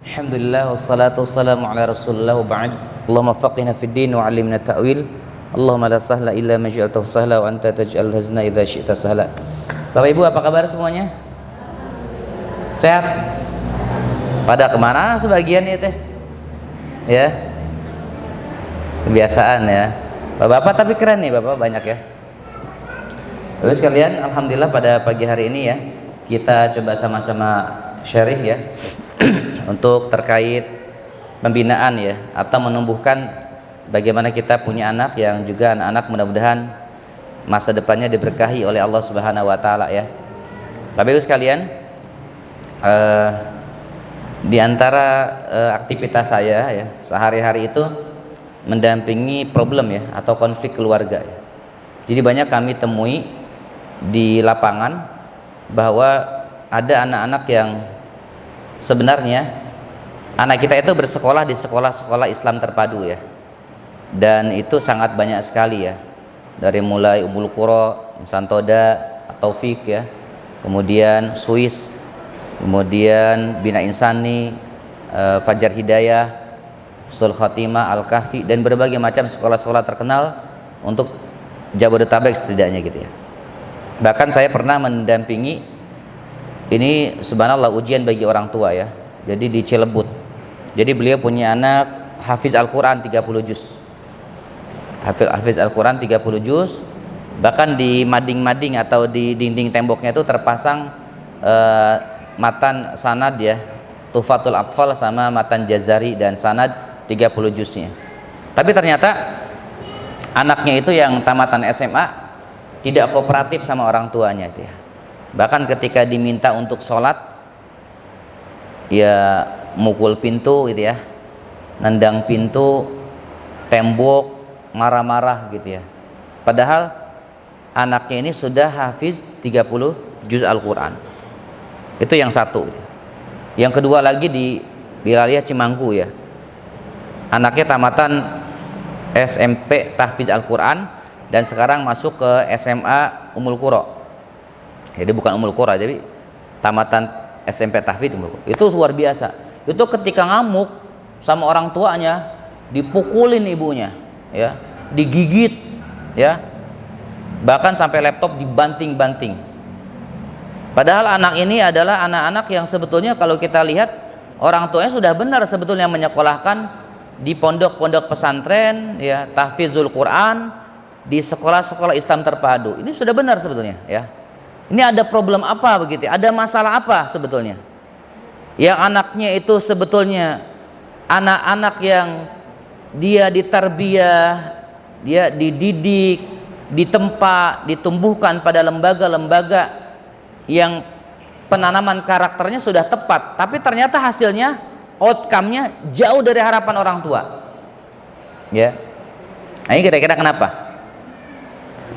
Alhamdulillah wassalatu wassalamu ala Rasulillah wa ba'd. Allahumma faqihna fid din wa 'allimna ta'wil. Allahumma la sahla illa ma ja'altahu sahla wa anta taj'alul hazna idza syi'ta sahla. Bapak Ibu, apa kabar semuanya? Sehat? Pada kemana sebagian ya teh? Ya. Kebiasaan ya. Bapak-bapak tapi keren nih, Bapak banyak ya. Terus kalian, alhamdulillah pada pagi hari ini ya, kita coba sama-sama sharing ya untuk terkait pembinaan ya, atau menumbuhkan bagaimana kita punya anak yang juga anak-anak mudah-mudahan masa depannya diberkahi oleh Allah Subhanahu wa taala ya. Bapak Ibu sekalian, di antara aktivitas saya ya sehari-hari itu mendampingi problem ya atau konflik keluarga ya. Jadi banyak kami temui di lapangan bahwa ada anak-anak yang sebenarnya anak kita itu bersekolah di sekolah-sekolah Islam terpadu ya, dan itu sangat banyak sekali ya, dari mulai Ummul Qura, Insan Toda, Taufik ya, kemudian Swiss, kemudian Bina Insani, Fajar Hidayah, Sul Khatimah, Al-Kahfi, dan berbagai macam sekolah-sekolah terkenal untuk Jabodetabek setidaknya gitu ya. Bahkan saya pernah mendampingi, ini subhanallah ujian bagi orang tua ya, jadi di Cilebut. Jadi beliau punya anak hafiz Al-Quran 30 juz, hafiz Al-Quran 30 juz. Bahkan di mading-mading atau di dinding temboknya itu terpasang matan sanad ya, Tufatul Atfal sama matan Jazari dan sanad 30 juznya. Tapi ternyata anaknya itu yang tamatan SMA tidak kooperatif sama orang tuanya itu ya. Bahkan ketika diminta untuk sholat ya mukul pintu gitu ya, nendang pintu, tembok, marah-marah gitu ya. Padahal anaknya ini sudah hafiz 30 juz Al-Quran. Itu yang satu. Yang kedua lagi di wilayah Cimanggu ya, anaknya tamatan SMP tahfiz Al-Quran dan sekarang masuk ke SMA Ummul Qura. Jadi bukan Ummul Qura, jadi tamatan SMP tahfiz Ummul Qura. Itu luar biasa. Itu ketika ngamuk sama orang tuanya dipukulin ibunya ya, digigit ya, bahkan sampai laptop dibanting-banting. Padahal anak ini adalah anak-anak yang sebetulnya kalau kita lihat orang tuanya sudah benar sebetulnya menyekolahkan di pondok-pondok pesantren ya, tahfizul Quran, di sekolah-sekolah Islam terpadu. Ini sudah benar sebetulnya ya. Ini ada problem apa begitu? Ada masalah apa sebetulnya? Yang anaknya itu sebetulnya anak-anak yang dia ditarbiyah, dia dididik, ditempa, ditumbuhkan pada lembaga-lembaga yang penanaman karakternya sudah tepat, tapi ternyata hasilnya, outcome-nya jauh dari harapan orang tua. Ya. Nah, ini kira-kira kenapa?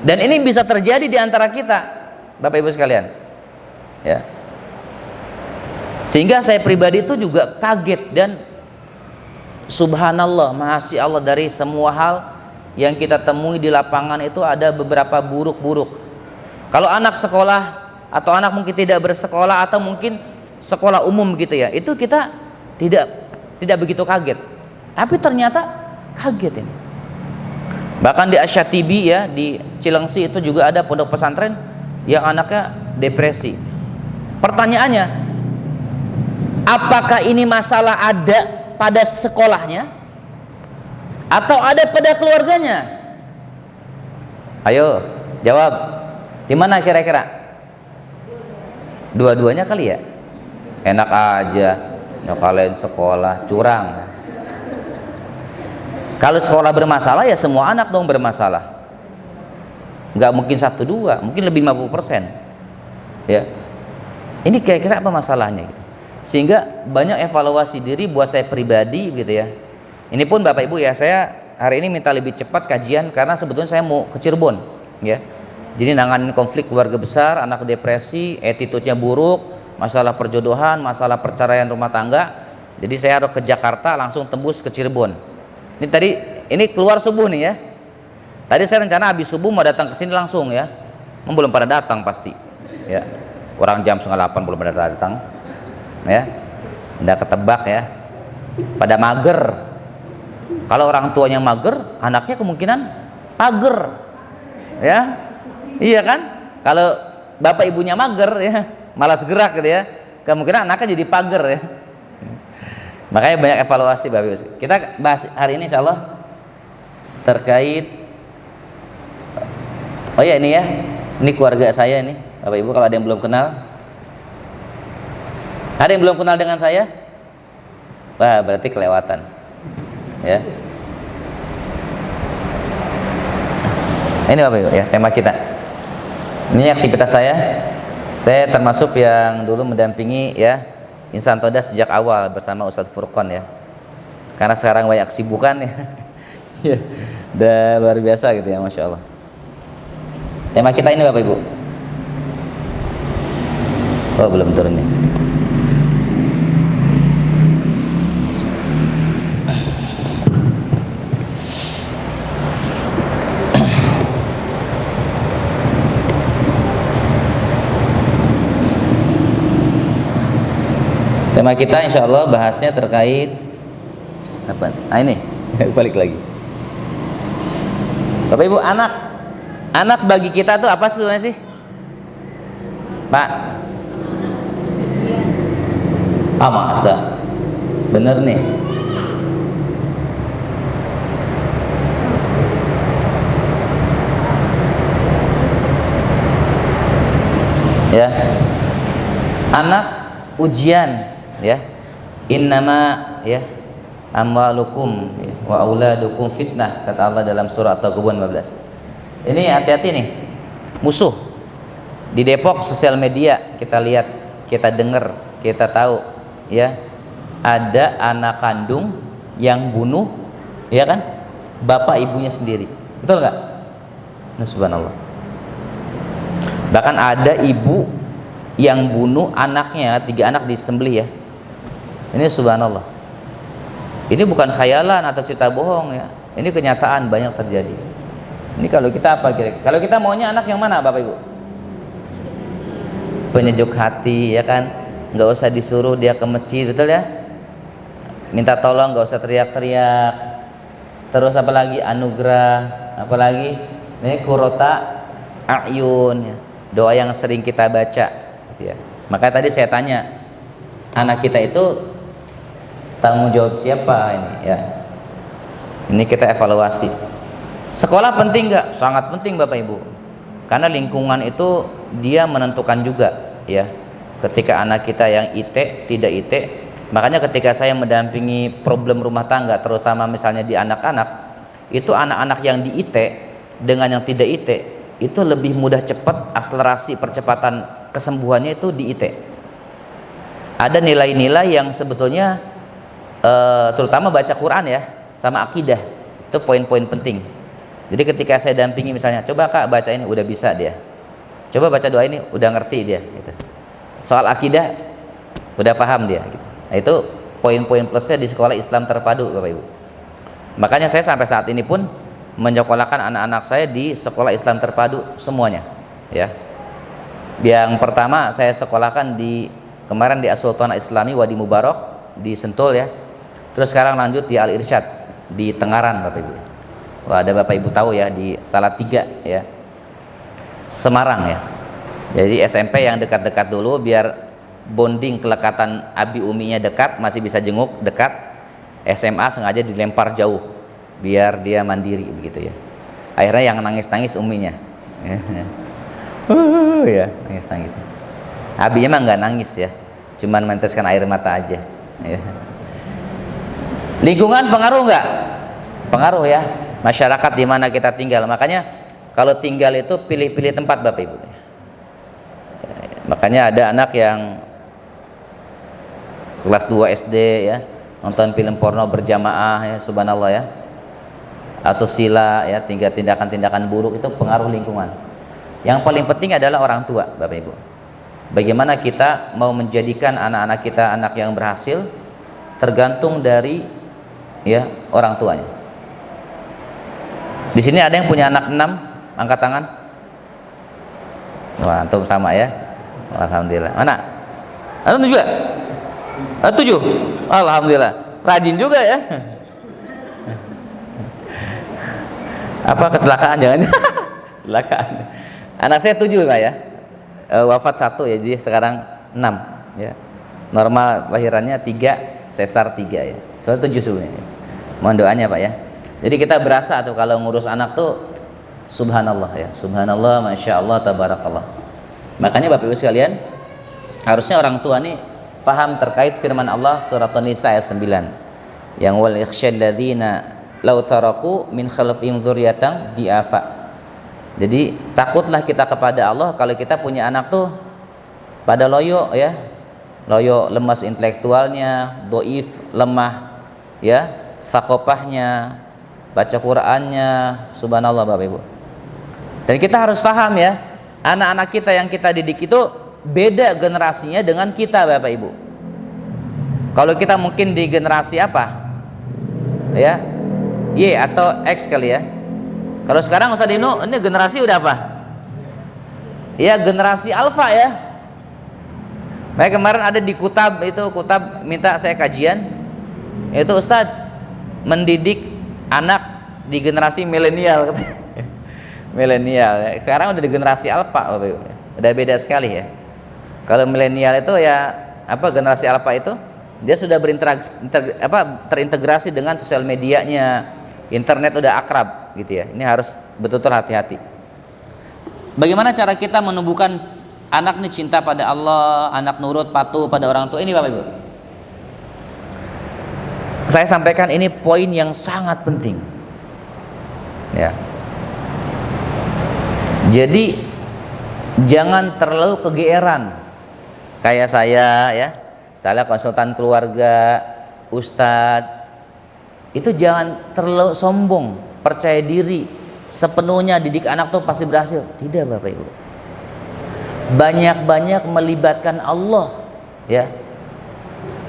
Dan ini bisa terjadi di antara kita, Bapak Ibu sekalian. Ya. Sehingga saya pribadi itu juga kaget dan subhanallah, mahasya Allah, dari semua hal yang kita temui di lapangan itu ada beberapa buruk-buruk. Kalau anak sekolah atau anak mungkin tidak bersekolah atau mungkin sekolah umum gitu ya, itu kita tidak begitu kaget. Tapi ternyata kaget ini. Bahkan di Asyatibi ya, di Cilengsi itu juga ada pondok pesantren yang anaknya depresi. Pertanyaannya, apakah ini masalah ada pada sekolahnya atau ada pada keluarganya? Ayo jawab. Di mana kira-kira? Dua-duanya kali ya. Enak aja nyokalin sekolah, curang. Kalau sekolah bermasalah ya semua anak dong bermasalah. Nggak mungkin 1-2, mungkin lebih 50%. Ya. Ini kira-kira apa masalahnya gitu. Sehingga banyak evaluasi diri buat saya pribadi gitu ya. Ini pun Bapak Ibu ya, saya hari ini minta lebih cepat kajian karena sebetulnya saya mau ke Cirebon ya. Jadi nanganin konflik keluarga besar, anak depresi, attitude-nya buruk, masalah perjodohan, masalah perceraian rumah tangga. Jadi saya harus ke Jakarta langsung tembus ke Cirebon. Ini keluar subuh nih ya. Tadi saya rencana habis subuh mau datang ke sini langsung ya. Belum pada datang pasti. Ya. Orang jam 7:30 belum pada datang. Ya. Nggak ketebak ya. Pada mager. Kalau orang tuanya mager, anaknya kemungkinan pager. Ya. Iya kan? Kalau bapak ibunya mager ya, malas gerak gitu ya, kemungkinan anaknya jadi pager ya. Makanya banyak evaluasi Bapak Ibu. Kita bahas hari ini insyaallah terkait, oh ya ini ya, ini keluarga saya ini Bapak Ibu, kalau ada yang belum kenal, ada yang belum kenal dengan saya, wah berarti kelewatan ya. Ini Bapak Ibu ya, tema kita. Ini aktivitas saya termasuk yang dulu mendampingi ya Insan Toda sejak awal bersama Ustadz Furqon ya, karena sekarang banyak kesibukan ya. Ya, udah luar biasa gitu ya, Masya Allah. Tema kita ini Bapak Ibu, oh belum turun nih. Tema kita insya Allah bahasnya terkait apa? Nah ini balik lagi. Bapak Ibu, anak bagi kita tuh apa sebenarnya sih, Pak? Ah masa, bener nih. Ya, anak ujian. Ya, innama ya amwalukum wa auladukum fitnah, kata Allah dalam surah At-Taghabun 15. Ini hati-hati nih, musuh di Depok. Sosial media kita lihat, kita dengar, kita tahu ya, ada anak kandung yang bunuh ya kan bapak ibunya sendiri, betul nggak? Nah, subhanallah. Bahkan ada ibu yang bunuh anaknya, 3 anak disembelih ya. Ini subhanallah. Ini bukan khayalan atau cerita bohong ya. Ini kenyataan banyak terjadi. Ini kalau kita apa kira-kira? Kalau kita maunya anak yang mana Bapak Ibu? Penyejuk hati ya kan. Nggak usah disuruh dia ke masjid, betul ya? Minta tolong, nggak usah teriak-teriak. Terus apalagi anugerah, apalagi ini kurota a'yun ya. Doa yang sering kita baca gitu ya. Maka tadi saya tanya, anak kita itu tanggung jawab siapa ini ya? Ini kita evaluasi. Sekolah penting nggak? Sangat penting Bapak Ibu. Karena lingkungan itu dia menentukan juga ya. Ketika anak kita yang IT, tidak IT, makanya ketika saya mendampingi problem rumah tangga, terutama misalnya di anak-anak, itu anak-anak yang di IT dengan yang tidak IT itu lebih mudah cepat, akselerasi percepatan kesembuhannya itu di IT. Ada nilai-nilai yang sebetulnya terutama baca Quran ya, sama akidah, itu poin-poin penting. Jadi ketika saya dampingi misalnya, coba Kak baca ini, udah bisa dia. Coba baca doa ini, udah ngerti dia gitu. Soal akidah udah paham dia gitu. Nah, itu poin-poin plusnya di sekolah Islam terpadu Bapak Ibu. Makanya saya sampai saat ini pun menyekolahkan anak-anak saya di sekolah Islam terpadu semuanya ya. Yang pertama saya sekolahkan kemarin di As-Sultan Islami Wadi Mubarak di Sentul ya. Terus sekarang lanjut di Al-Irsyad di Tengaran Bapak Ibu. Kalau ada Bapak Ibu tahu ya, di Salatiga ya, Semarang ya. Jadi SMP yang dekat-dekat dulu biar bonding kelekatan abi uminya dekat, masih bisa jenguk dekat. SMA sengaja dilempar jauh biar dia mandiri begitu ya. Akhirnya yang nangis-nangis uminya. Ya, nangis-nangis. Abinya mah nggak nangis ya, cuman meneteskan air mata aja ya. Lingkungan pengaruh nggak? Pengaruh ya. Masyarakat di mana kita tinggal. Makanya kalau tinggal itu pilih-pilih tempat Bapak Ibu. Makanya ada anak yang kelas 2 SD ya, nonton film porno berjamaah ya, subhanallah ya. Asusila ya, tindakan-tindakan buruk itu pengaruh lingkungan. Yang paling penting adalah orang tua Bapak Ibu. Bagaimana kita mau menjadikan anak-anak kita anak yang berhasil tergantung dari ya orang tuanya. Di sini ada yang punya anak 6, angkat tangan. Wah, antum sama ya. Alhamdulillah. Mana? Antum juga? 7. Alhamdulillah. Rajin juga ya. Apa kecelakaan jangan? Kecelakaan. Anak saya 7 Pak ya. Wafat 1 ya, jadi sekarang 6 ya. Normal lahirannya 3, sesar 3 ya. Soalnya 7 sebenarnya. Mohon doanya Pak ya. Jadi kita berasa tuh kalau ngurus anak tuh subhanallah ya. Subhanallah, masya Allah, tabarakallah. Makanya Bapak Ibu sekalian, harusnya orang tua nih paham terkait firman Allah surat An-Nisa ayat 9 yang wal yakhshal ladzina law taraku min khalfihim dzurriyyatan diafa. Jadi takutlah kita kepada Allah kalau kita punya anak tuh pada loyo ya, loyo, lemas intelektualnya, doif, lemah ya, sakopahnya, baca Qur'annya, subhanallah Bapak Ibu. Dan kita harus paham ya, anak-anak kita yang kita didik itu beda generasinya dengan kita Bapak Ibu. Kalau kita mungkin di generasi apa ya, Y atau X kali ya. Kalau sekarang Ustaz Dino ini generasi udah apa ya, generasi Alpha ya. Baik, kemarin ada di Kutab, itu Kutab minta saya kajian, itu Ustaz mendidik anak di generasi milenial. Milenial ya. Sekarang udah di generasi Alpha Bapak Ibu. Udah beda sekali ya. Kalau milenial itu ya apa, generasi Alpha itu dia sudah terintegrasi dengan sosial medianya, internet udah akrab gitu ya. Ini harus betul-betul hati-hati. Bagaimana cara kita menumbuhkan anak nih cinta pada Allah, anak nurut patuh pada orang tua ini Bapak Ibu? Saya sampaikan ini poin yang sangat penting. Ya. Jadi jangan terlalu kegeeran kayak saya ya. Saya konsultan keluarga, ustadz, itu jangan terlalu sombong, percaya diri, sepenuhnya didik anak tuh pasti berhasil. Tidak Bapak Ibu. Banyak-banyak melibatkan Allah ya.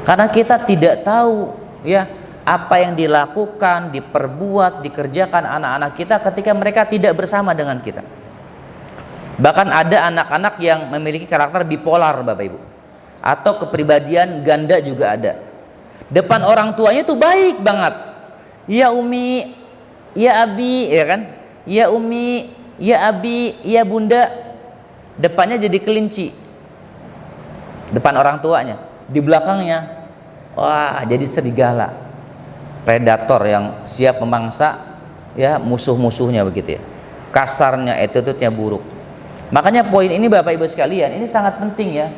Karena kita tidak tahu ya apa yang dilakukan, diperbuat, dikerjakan anak-anak kita ketika mereka tidak bersama dengan kita. Bahkan ada anak-anak yang memiliki karakter bipolar Bapak Ibu, atau kepribadian ganda juga ada. Depan orang tuanya tuh baik banget, ya Umi, ya Abi, ya kan, ya Umi, ya Abi, ya Bunda. Depannya jadi kelinci depan orang tuanya, di belakangnya wah jadi serigala, predator yang siap memangsa ya musuh-musuhnya begitu ya. Kasarnya, attitude-nya buruk. Makanya poin ini Bapak Ibu sekalian, ini sangat penting ya.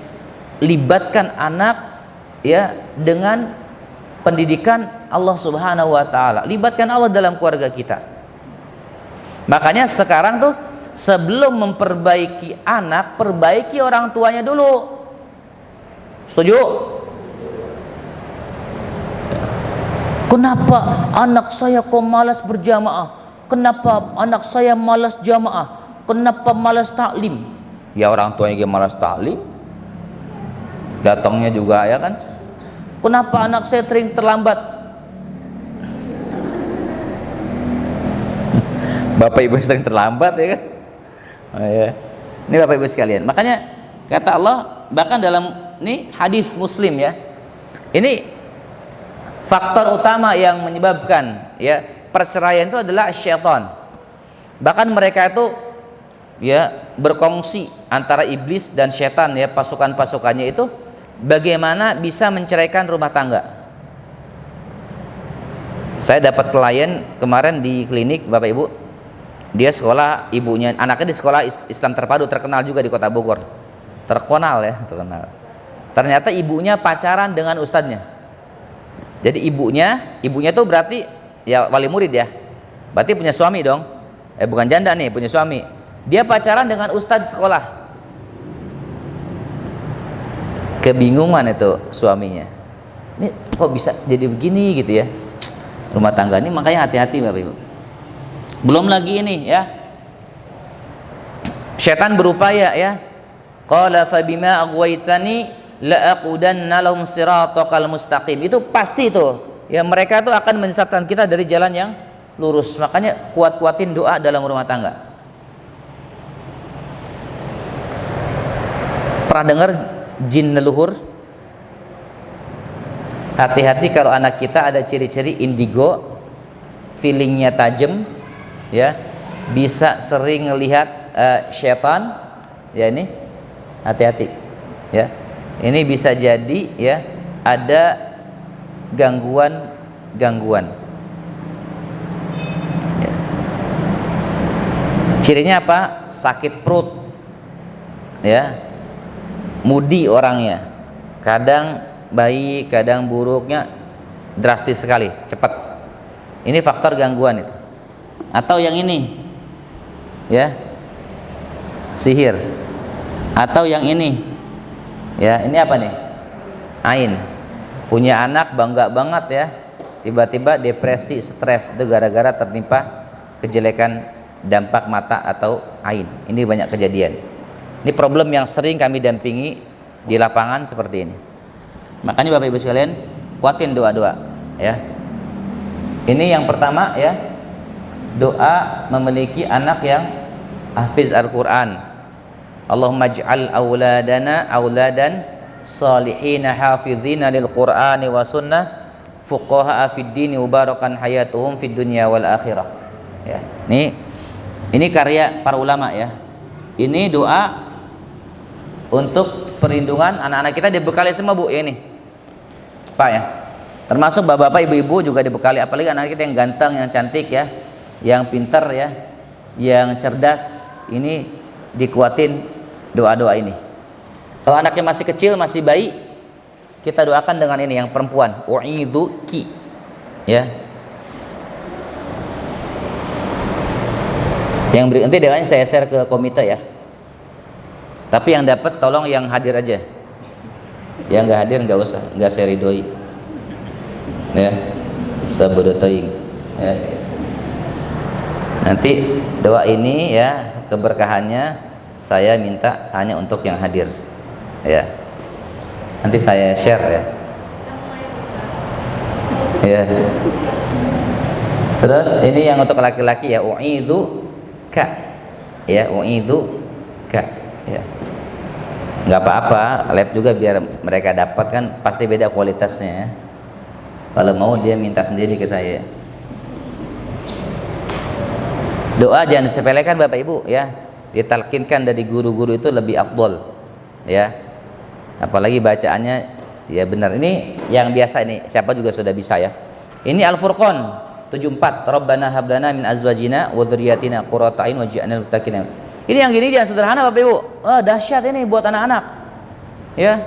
Libatkan anak ya dengan pendidikan Allah Subhanahu wa taala. Libatkan Allah dalam keluarga kita. Makanya sekarang tuh sebelum memperbaiki anak, perbaiki orang tuanya dulu. Setuju? Kenapa anak saya kok malas berjamaah? Kenapa anak saya malas jamaah? Kenapa malas taklim? Ya orang tuanya juga malas taklim, datangnya juga ya kan. Kenapa anak saya sering terlambat? Bapak Ibu sering terlambat ya kan. Oh, ya. Ini Bapak Ibu sekalian, makanya kata Allah bahkan dalam ini hadis Muslim ya, ini faktor utama yang menyebabkan ya perceraian itu adalah syaitan. Bahkan mereka itu ya berkongsi antara iblis dan setan ya, pasukan-pasukannya itu bagaimana bisa menceraikan rumah tangga. Saya dapat klien kemarin di klinik Bapak Ibu, dia sekolah, ibunya anaknya di sekolah Islam terpadu terkenal juga di Kota Bogor, terkenal ya, terkenal. Ternyata ibunya pacaran dengan ustadznya. Jadi ibunya tuh berarti ya wali murid ya, berarti punya suami dong, bukan janda nih, punya suami. Dia pacaran dengan ustadz sekolah. Kebingungan itu suaminya. Ini kok bisa jadi begini gitu ya rumah tangga ini. Makanya hati-hati Bapak Ibu. Belum lagi ini ya, setan berupaya ya. Qala fabima aghwaytani la aqudanna lahum siratal mustaqim. Itu pasti itu ya, mereka itu akan menyesatkan kita dari jalan yang lurus. Makanya kuat-kuatin doa dalam rumah tangga. Pernah dengar jin leluhur? hati-hati kalau anak kita ada ciri-ciri indigo, feelingnya tajam, ya, bisa sering melihat setan, ya, ini hati-hati, ya, ini bisa jadi, ya, ada gangguan. Ya. Cirinya apa? Sakit perut, ya, moody orangnya, kadang baik, kadang buruknya drastis sekali, cepat. Ini faktor gangguan itu. Atau yang ini, ya, sihir. Atau yang ini, ya, ini apa nih? Ain. Punya anak bangga banget, ya, tiba-tiba depresi, stres, itu gara-gara tertimpa kejelekan dampak mata atau ain. Ini banyak kejadian. Ini problem yang sering kami dampingi di lapangan seperti ini. Makanya Bapak Ibu sekalian, kuatin doa-doa, ya. Ini yang pertama, ya, doa memiliki anak yang hafiz Al-Quran. Allahumma ij'al auladana auladan salihina hafizina lil Qur'ani wa sunnah fuqaha fid dini mubarakan hayatuhum fid dunya wal akhirah. Ya. Ini karya para ulama, ya. Ini doa untuk perlindungan anak-anak kita, dibekali semua, Bu, ya, ini. Pak, ya. Termasuk bapak-bapak, ibu-ibu juga dibekali, apalagi anak kita yang ganteng, yang cantik, ya, yang pintar, ya, yang cerdas, ini dikuatin doa-doa ini. Kalau anaknya masih kecil, masih bayi, kita doakan dengan ini, yang perempuan, u'idzuki, ya. Yang berikut nanti doanya saya share ke komite, ya. Tapi yang dapat tolong yang hadir aja. Yang nggak hadir nggak usah, nggak saya ridhoi. Ya, sabodotoing, ya. Nanti doa ini, ya, keberkahannya saya minta hanya untuk yang hadir, ya. Nanti saya share, ya. Ya. Terus ini yang untuk laki-laki, ya, u'idzuka, ya, u'idzuka, ya. Nggak apa-apa, lab juga biar mereka dapat, kan pasti beda kualitasnya, ya. Kalau mau dia minta sendiri ke saya. Doa jangan disepelekan Bapak Ibu, ya. Ditalkinkan dari guru-guru itu lebih afdol, ya. Apalagi bacaannya, ya, benar. Ini yang biasa, ini siapa juga sudah bisa, ya. Ini Al-Furqan 74, Rabbana hab lana min azwajina wa dzurriyyatina qurrata a'yun waj'alna lil muttaqina. Ini yang gini, yang sederhana Bapak Ibu. Oh, dahsyat ini buat anak-anak, ya.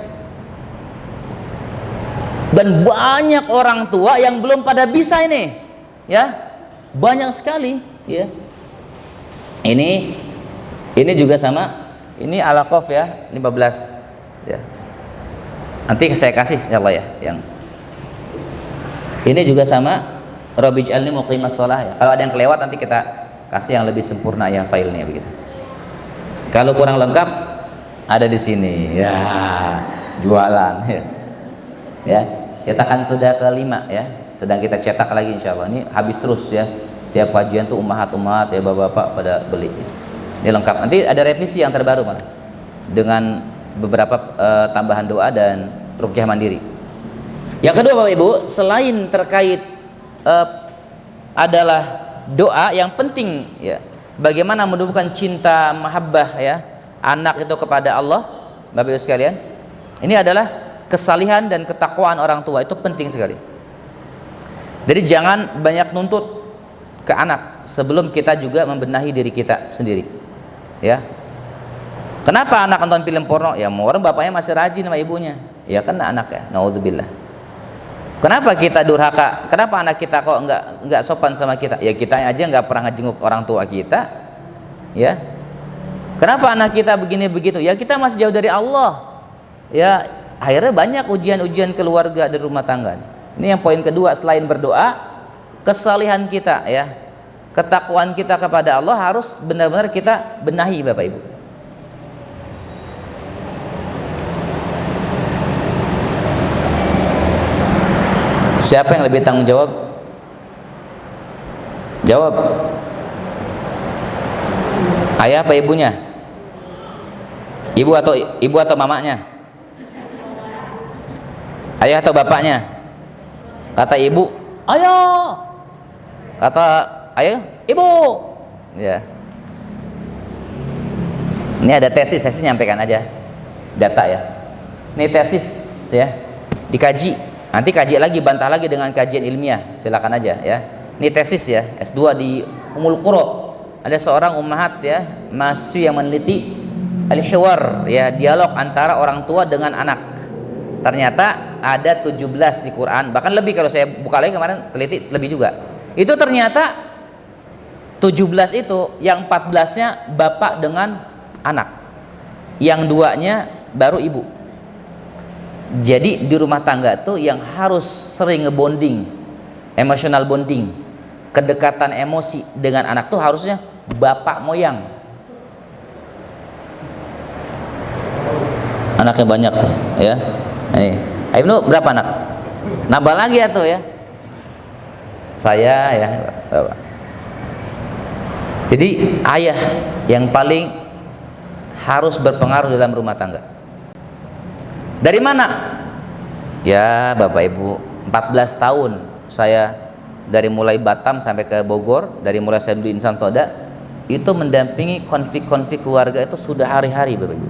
Dan banyak orang tua yang belum pada bisa ini, ya, banyak sekali, ya. Ini juga sama, ini Al-Aqaf, ya, 15, ya. Nanti saya kasih insyaallah, ya, yang ini juga sama, Rabbi ij'alni muqimas shalah, ya. Kalau ada yang kelewat nanti kita kasih yang lebih sempurna, ya, filenya begitu. Kalau kurang lengkap ada di sini, ya, jualan, ya. Ya. Cetakan sudah ke-5, ya, sedang kita cetak lagi insyaallah. Ini habis terus, ya, tiap kajian tuh ummahat-ummahat, ya, bapak-bapak pada beli. Ini lengkap, nanti ada revisi yang terbaru malah dengan beberapa tambahan doa dan ruqyah mandiri. Yang kedua Bapak Ibu, selain terkait adalah doa yang penting, ya, bagaimana menumbuhkan cinta mahabbah, ya, anak itu kepada Allah, Bapak Ibu sekalian. Ini adalah kesalihan dan ketakwaan orang tua, itu penting sekali. Jadi jangan banyak nuntut ke anak sebelum kita juga membenahi diri kita sendiri, ya. Kenapa anak nonton film porno? Ya, mau orang bapaknya masih rajin sama ibunya, ya, kan anaknya, naudzubillah. Kenapa kita durhaka? Kenapa anak kita kok nggak sopan sama kita? Ya, kita aja nggak pernah ngejenguk orang tua kita, ya. Kenapa anak kita begini begitu? Ya, kita masih jauh dari Allah, ya. Akhirnya banyak ujian-ujian keluarga di rumah tangga. Ini yang poin kedua, selain berdoa, kesalihan kita, ya, ketakwaan kita kepada Allah harus benar-benar kita benahi Bapak Ibu. Siapa yang lebih tanggung jawab? Jawab. Ayah apa ibunya? Ibu atau mamanya? Ayah atau bapaknya? Kata ibu, ayo. Kata ayo, ibu. Ya. Ini ada tesis, saya nyampaikan aja data ya. Ini tesis ya, dikaji. Nanti kaji lagi, bantah lagi dengan kajian ilmiah. Silakan aja ya. Ini tesis ya, S2 di Ummul Qura. Ada seorang ummahat ya, mahasiswi yang meneliti al-hiwar ya, dialog antara orang tua dengan anak. Ternyata ada 17 di Quran, bahkan lebih kalau saya buka lagi kemarin teliti lebih juga. Itu ternyata 17 itu yang 14-nya bapak dengan anak, yang 2-nya baru ibu. Jadi di rumah tangga tuh yang harus sering ngebonding, emotional bonding, kedekatan emosi dengan anak tuh harusnya bapak moyang. Anaknya banyak tuh ya. Nih, Ibnu berapa anak? Nambah lagi ya tuh ya. Saya ya, Bapak. Jadi ayah yang paling harus berpengaruh dalam rumah tangga. Dari mana? Ya Bapak Ibu, 14 tahun saya dari mulai Batam sampai ke Bogor, dari mulai saya di Insan Soda, itu mendampingi konflik-konflik keluarga itu sudah hari-hari Bapak Ibu.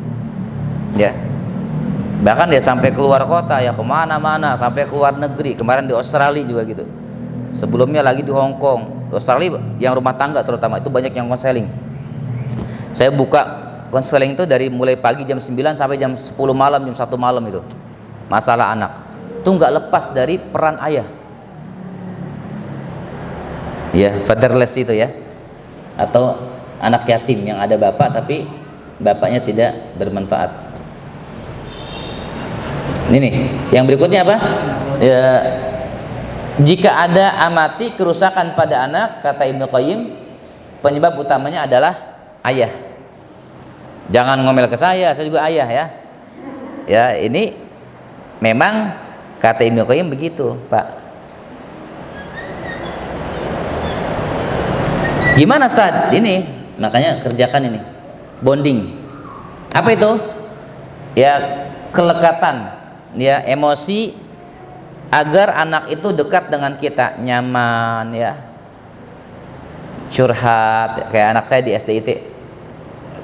Ya. Bahkan dia sampai keluar kota ya, kemana-mana, sampai keluar negeri. Kemarin di Australia juga gitu. Sebelumnya lagi di Hong Kong. Di Australia yang rumah tangga terutama itu banyak yang konseling. Saya buka konseling itu dari mulai pagi jam 9 sampai jam 10 malam, jam 1 malam itu. Masalah anak. Itu nggak lepas dari peran ayah. Ya, fatherless itu ya. Atau anak yatim yang ada bapak tapi bapaknya tidak bermanfaat. Ini nih, yang berikutnya apa? Ya, jika ada amati kerusakan pada anak, kata Ibnu Qayyim, penyebab utamanya adalah ayah. Jangan ngomel ke saya juga ayah ya. Ya, ini memang kata Ibnu Qayyim begitu, Pak. Gimana Ustaz? Ini, makanya kerjakan ini. Bonding. Apa itu? Ya, kelekatan. Ya, emosi agar anak itu dekat dengan kita, nyaman ya, curhat. Kayak anak saya di SDIT,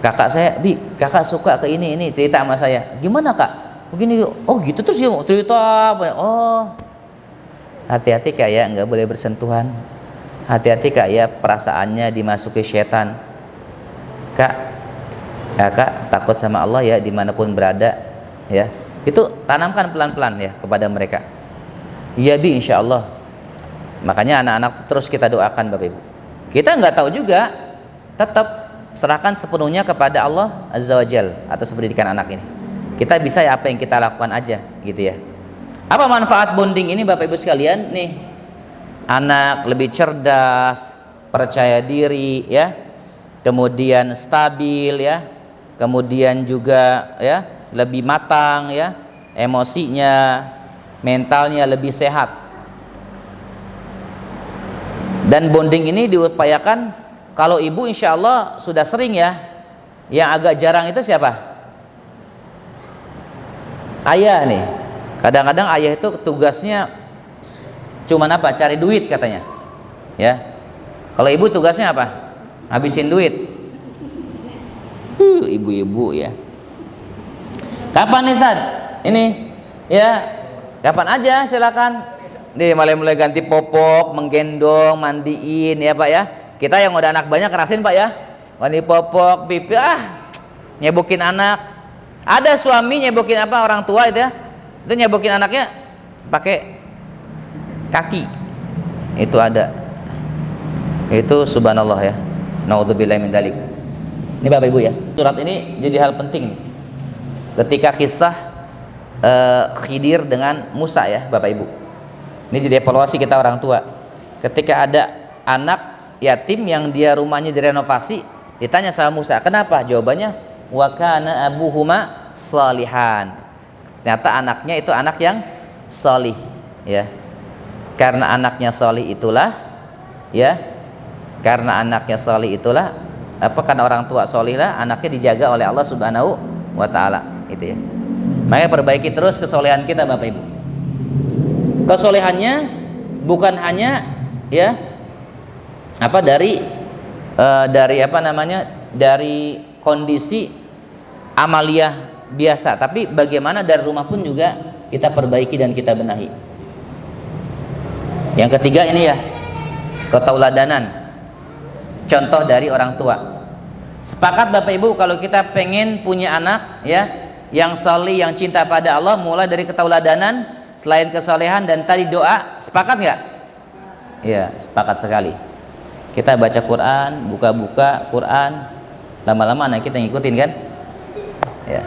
kakak saya, kakak suka ke ini cerita sama saya, gimana kak? Begini, oh gitu terus ya cerita apa? Oh, hati-hati kak ya, nggak boleh bersentuhan. Hati-hati kak ya, perasaannya dimasuki setan. Kak, kakak takut sama Allah ya dimanapun berada ya. Itu tanamkan pelan-pelan ya kepada mereka. Iya bi, insya Allah. Makanya anak-anak terus kita doakan Bapak Ibu. Kita nggak tahu juga, tetap serahkan sepenuhnya kepada Allah Azza wa Jal atas pendidikan anak ini. Kita bisa ya apa yang kita lakukan aja gitu ya. Apa manfaat bonding ini Bapak Ibu sekalian? Nih, anak lebih cerdas, percaya diri ya, kemudian stabil ya, kemudian juga ya lebih matang ya, emosinya, mentalnya lebih sehat. Dan bonding ini diupayakan kalau ibu insya Allah sudah sering ya. Yang agak jarang itu siapa? Ayah nih. Kadang-kadang ayah itu tugasnya cuman apa? Cari duit katanya ya. Kalau ibu tugasnya apa? Habisin duit. Ibu-ibu ya. Kapan nih Ustaz? Ini ya, kapan aja silakan. Nih mulai ganti popok, menggendong, mandiin ya Pak ya. Kita yang udah anak banyak kerasin Pak ya. Mandi popok, pipi, nyebokin anak. Ada suami nyebokin apa orang tua itu ya. Itu nyebokin anaknya pakai kaki. Itu ada. Itu subhanallah ya. Nauzubillahi min dzalik. Ini Bapak Ibu ya. Surat ini jadi hal penting nih. Ketika kisah Khidir dengan Musa ya Bapak Ibu. Ini jadi evaluasi kita orang tua. Ketika ada anak yatim yang dia rumahnya direnovasi, ditanya sama Musa, kenapa? Jawabannya, wa kana abuhuma salihan. Ternyata anaknya itu anak yang salih ya. Karena anaknya salih itulah ya. Karena anaknya salih itulah karena orang tua salih lah anaknya dijaga oleh Allah Subhanahu wa taala. Itu ya. Makanya perbaiki terus kesolehan kita Bapak Ibu. Kesolehannya bukan hanya ya apa dari apa namanya, dari kondisi amaliyah biasa, tapi bagaimana dari rumah pun juga kita perbaiki dan kita benahi. Yang ketiga ini ya, ketauladanan, contoh dari orang tua. Sepakat Bapak Ibu kalau kita pengen punya anak ya yang salih, yang cinta pada Allah, mulai dari ketauladanan, selain kesolehan dan tadi doa. Sepakat nggak? Iya, sepakat sekali. Kita baca Quran, buka-buka Quran, lama-lama anak kita ngikutin kan? Ya.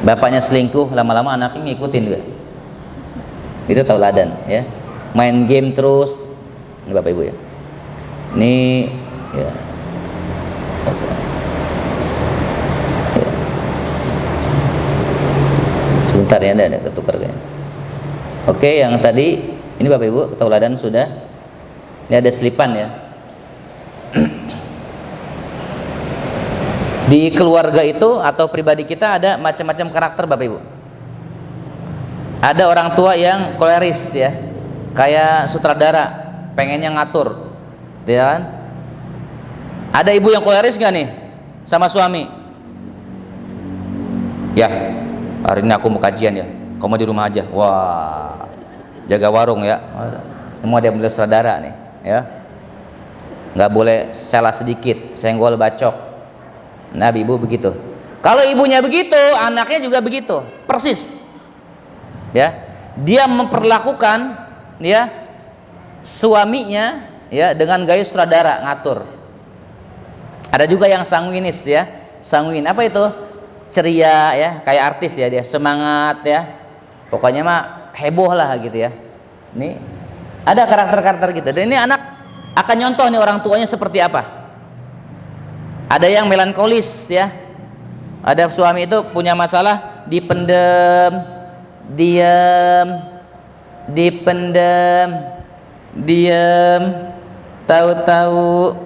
Bapaknya selingkuh, lama-lama anaknya ngikutin juga. Itu tauladan ya. Main game terus, ini Bapak Ibu ya. Ini ya. Sebentar ya, ada ketukar kayaknya. Oke, yang tadi ini Bapak Ibu ketauladan sudah. Ini ada selipan ya. Di keluarga itu atau pribadi kita ada macam-macam karakter Bapak Ibu. Ada orang tua yang koleris ya, kayak sutradara, pengennya ngatur, ya kan? Ada ibu yang koleris nggak nih sama suami? Ya, hari ini aku mau kajian ya, kamu di rumah aja. Wah, jaga warung ya. Semua dia beli sutradara nih, ya. Nggak boleh salah sedikit, senggol bacok. Nah, ibu begitu. Kalau ibunya begitu, anaknya juga begitu, persis. Ya, dia memperlakukan ya suaminya ya dengan gaya sutradara, ngatur. Ada juga yang sanguinis ya, sanguin apa itu? Ceria ya, kayak artis ya, dia semangat ya. Pokoknya mah heboh lah gitu ya. Ini ada karakter-karakter gitu. Dan ini anak akan nyontoh nih orang tuanya seperti apa. Ada yang melankolis ya. Ada suami itu punya masalah, dipendem, diam, dipendem, diam, tahu-tahu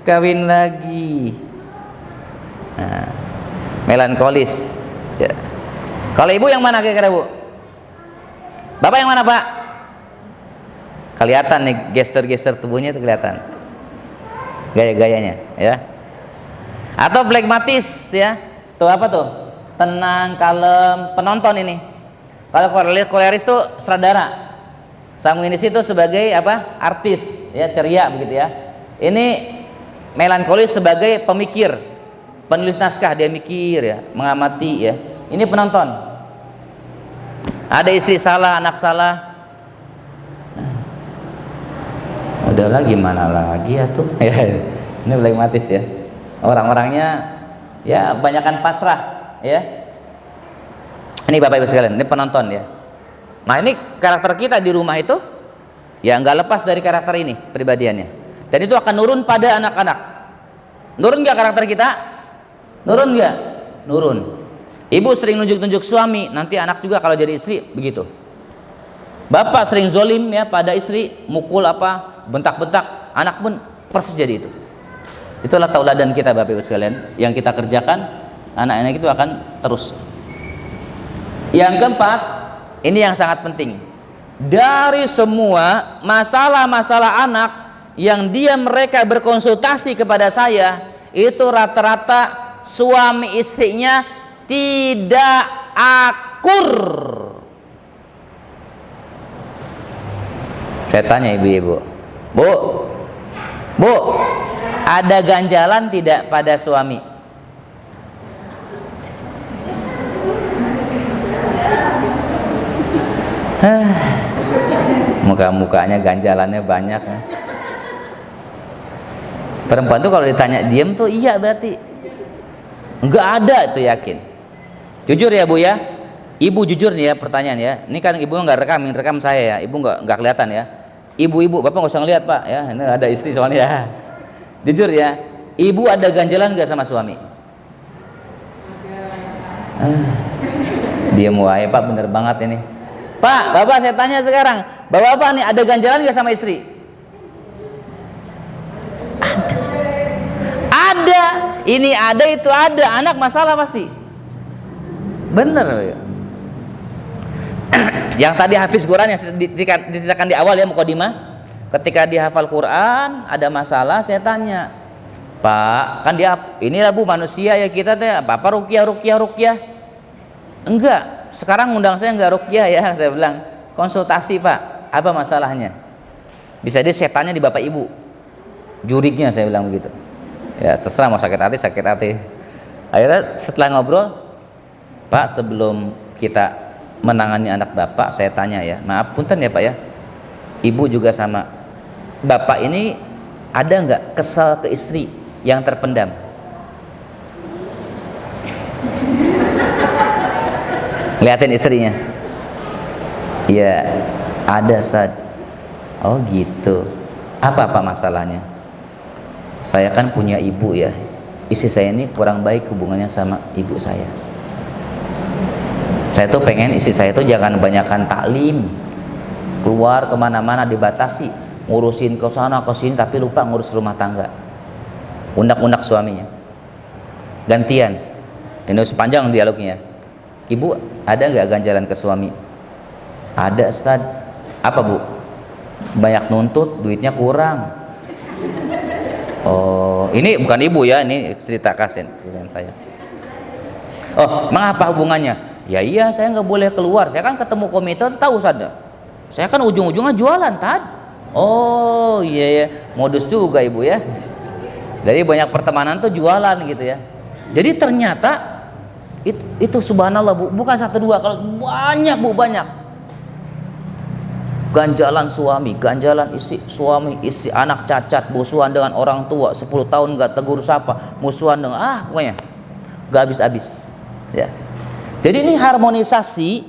kawin lagi. Nah, melankolis ya. Kalau ibu yang mana kira-kira Bu? Bapak yang mana Pak? Kelihatan nih gestur-gestur tubuhnya itu kelihatan, gaya-gayanya ya. Atau flekmatis ya, tuh apa tuh? Tenang, kalem, penonton ini. Kalau koleris itu sutradara, sanguinis itu sebagai apa? Artis ya, ceria begitu ya. Ini melankolis sebagai pemikir, penulis naskah, dia mikir ya, mengamati ya. Ini penonton. Ada istri salah, anak salah. Udah lagi mana lagi ya tuh? Ini flekmatis ya. Orang-orangnya ya banyakkan pasrah ya. Ini Bapak Ibu sekalian, ini penonton ya. Nah, ini karakter kita di rumah itu ya nggak lepas dari karakter ini pribadiannya. Dan itu akan nurun pada anak-anak. Nurun nggak karakter kita? Nurun nggak? Nurun. Ibu sering nunjuk-nunjuk suami, nanti anak juga kalau jadi istri begitu. Bapak sering zolim ya pada istri, mukul apa, bentak-bentak, anak pun persis jadi itu. Itulah tauladan kita Bapak Ibu sekalian, yang kita kerjakan anak-anak itu akan terus. Yang keempat, ini yang sangat penting. Dari semua masalah-masalah anak yang mereka berkonsultasi kepada saya, itu rata-rata suami istrinya tidak akur. Saya tanya ibu-ibu, Bu, ada ganjalan tidak pada suami? Muka-mukanya ganjalannya banyak ya. Perempuan tuh kalau ditanya diem tuh iya berarti enggak ada, itu yakin. Jujur ya Bu ya, ibu jujur nih ya, pertanyaan ya. Ini kan ibu nggak rekam saya ya, ibu nggak kelihatan ya. Ibu-ibu, Bapak nggak usah ngeliat Pak ya, ini ada istri soalnya ya. Jujur ya, ibu ada ganjalan nggak sama suami? Diem wae Pak, bener banget ini. Pak, Bapak saya tanya sekarang, Bapak nih ada ganjalan nggak sama istri? Ada, ini ada, itu ada. Anak masalah pasti. Bener ya. Yang tadi hafiz Quran yang diceritakan di awal ya mukadimah, ketika dia hafal Quran ada masalah, saya tanya, Pak, kan dia ini lah Bu manusia ya kita teh, apa ruqyah? Enggak, sekarang undang saya enggak ruqyah ya, saya bilang konsultasi Pak, apa masalahnya? Bisa dia setannya di bapak ibu, juriknya, saya bilang begitu. Ya terserah mau sakit hati. Akhirnya setelah ngobrol, Pak, sebelum kita menangani anak bapak, saya tanya ya, maaf punten ya Pak ya, ibu juga sama, bapak ini ada nggak kesal ke istri yang terpendam? Lihatin istrinya, ya ada Ustaz. Oh gitu, apa masalahnya? Saya kan punya ibu ya, istri saya ini kurang baik hubungannya sama ibu saya. Saya tuh pengen istri saya tuh jangan banyakkan taklim, keluar kemana-mana dibatasi, ngurusin ke sana ke sini tapi lupa ngurus rumah tangga, undak-undak suaminya. Gantian, ini sepanjang dialognya. Ibu ada nggak ganjalan ke suami? Ada Ustaz. Apa Bu? Banyak nuntut, duitnya kurang. Oh, ini bukan ibu ya, ini cerita kasihan saya. Oh, mengapa hubungannya? Ya iya, saya nggak boleh keluar. Saya kan ketemu komite, tahu Ustaz. Saya kan ujung-ujungnya jualan, Tad. Oh iya ya, modus juga ibu ya. Jadi banyak pertemanan tuh jualan gitu ya. Jadi ternyata itu subhanallah Bu, bukan satu dua, kalau banyak Bu, banyak. Ganjalan suami, ganjalan istri, suami istri, anak cacat, musuhan dengan orang tua, 10 tahun nggak tegur sapa, musuhan dengan pokoknya nggak habis-habis ya. Jadi ini harmonisasi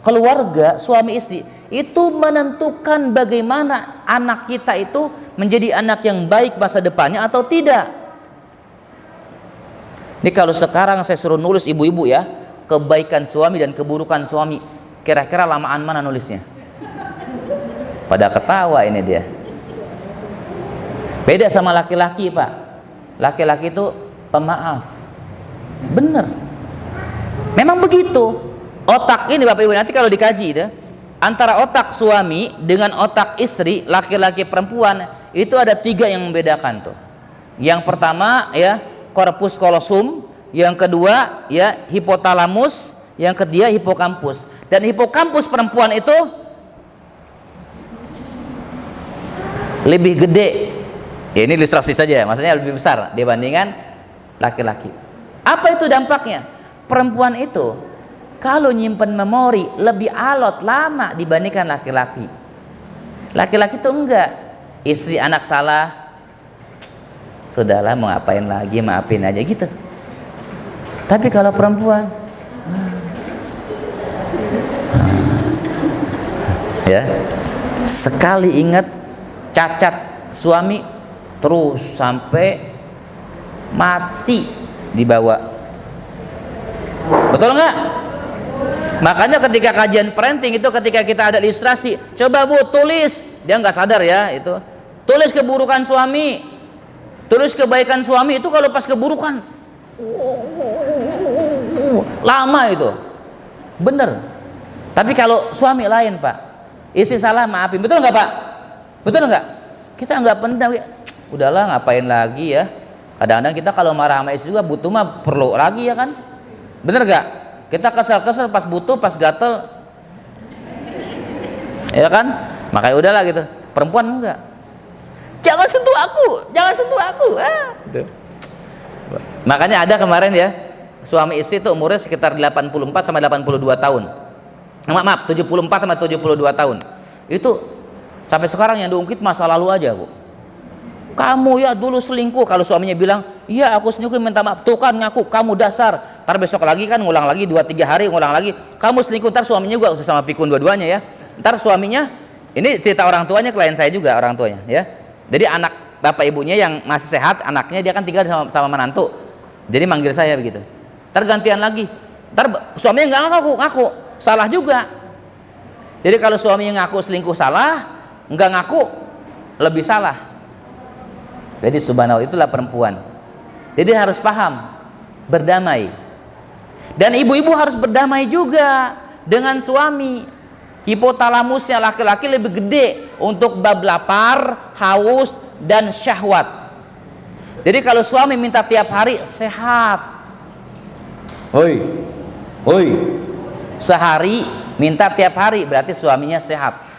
keluarga suami istri itu menentukan bagaimana anak kita itu menjadi anak yang baik masa depannya atau tidak. Ini kalau sekarang saya suruh nulis ibu-ibu ya, kebaikan suami dan keburukan suami, kira-kira lamaan mana nulisnya? Pada ketawa ini dia. Beda sama laki-laki Pak. Laki-laki itu pemaaf. Bener. Memang begitu. Otak ini Bapak Ibu nanti kalau dikaji itu, antara otak suami dengan otak istri, laki-laki perempuan, itu ada 3 yang membedakan tuh. Yang pertama ya corpus callosum, yang kedua ya hipotalamus, yang ketiga hipokampus. Dan hipokampus perempuan itu lebih gede. Ya, ini ilustrasi saja, maksudnya lebih besar dibandingkan laki-laki. Apa itu dampaknya? Perempuan itu kalau nyimpen memori lebih alot lama dibandingkan laki-laki. Laki-laki itu enggak. Istri anak salah, sudahlah mau ngapain lagi, maafin aja gitu. Tapi kalau perempuan ya sekali ingat cacat suami terus sampai mati dibawa. Betul nggak? Makanya ketika kajian parenting itu, ketika kita ada ilustrasi, coba Bu tulis, dia nggak sadar ya itu, tulis keburukan suami, tulis kebaikan suami. Itu kalau pas keburukan lama itu, bener. Tapi kalau suami lain Pak, istri salah maafin, betul nggak Pak? Betul nggak? Kita nggak pendam, udahlah ngapain lagi ya. Kadang-kadang kita kalau marah sama istri juga butuh mah perlu lagi ya kan? Bener nggak? Kita kesel-kesel pas butuh, pas gatel, ya kan? Makanya udahlah gitu. Perempuan enggak. Jangan sentuh aku, jangan sentuh aku. Gitu. Makanya ada kemarin ya, suami istri itu umurnya sekitar 84 sampai 82 tahun. Maaf, 74 sampai 72 tahun. Itu sampai sekarang yang diungkit masa lalu aja Bu. Kamu ya dulu selingkuh. Kalau suaminya bilang, iya aku selingkuh, minta maaf. Tuh kan ngaku, kamu dasar. Ntar besok lagi kan ngulang lagi, 2-3 hari ngulang lagi, kamu selingkuh. Ntar suaminya juga usah sama pikun dua-duanya ya. Ntar suaminya, ini cerita orang tuanya, klien saya juga orang tuanya ya. Jadi anak bapak ibunya yang masih sehat, anaknya dia kan tinggal sama menantu. Jadi manggil saya begitu. Ntar gantian lagi. Ntar suaminya nggak ngaku, salah juga. Jadi kalau suaminya ngaku selingkuh salah, nggak ngaku lebih salah. Jadi subhanallah, itulah perempuan. Jadi harus paham, berdamai. Dan ibu-ibu harus berdamai juga dengan suami. hipotalamusnya laki-laki lebih gede untuk bab lapar, haus, dan syahwat. Jadi kalau suami minta tiap hari, sehat. Hoi, sehari minta tiap hari, berarti suaminya sehat.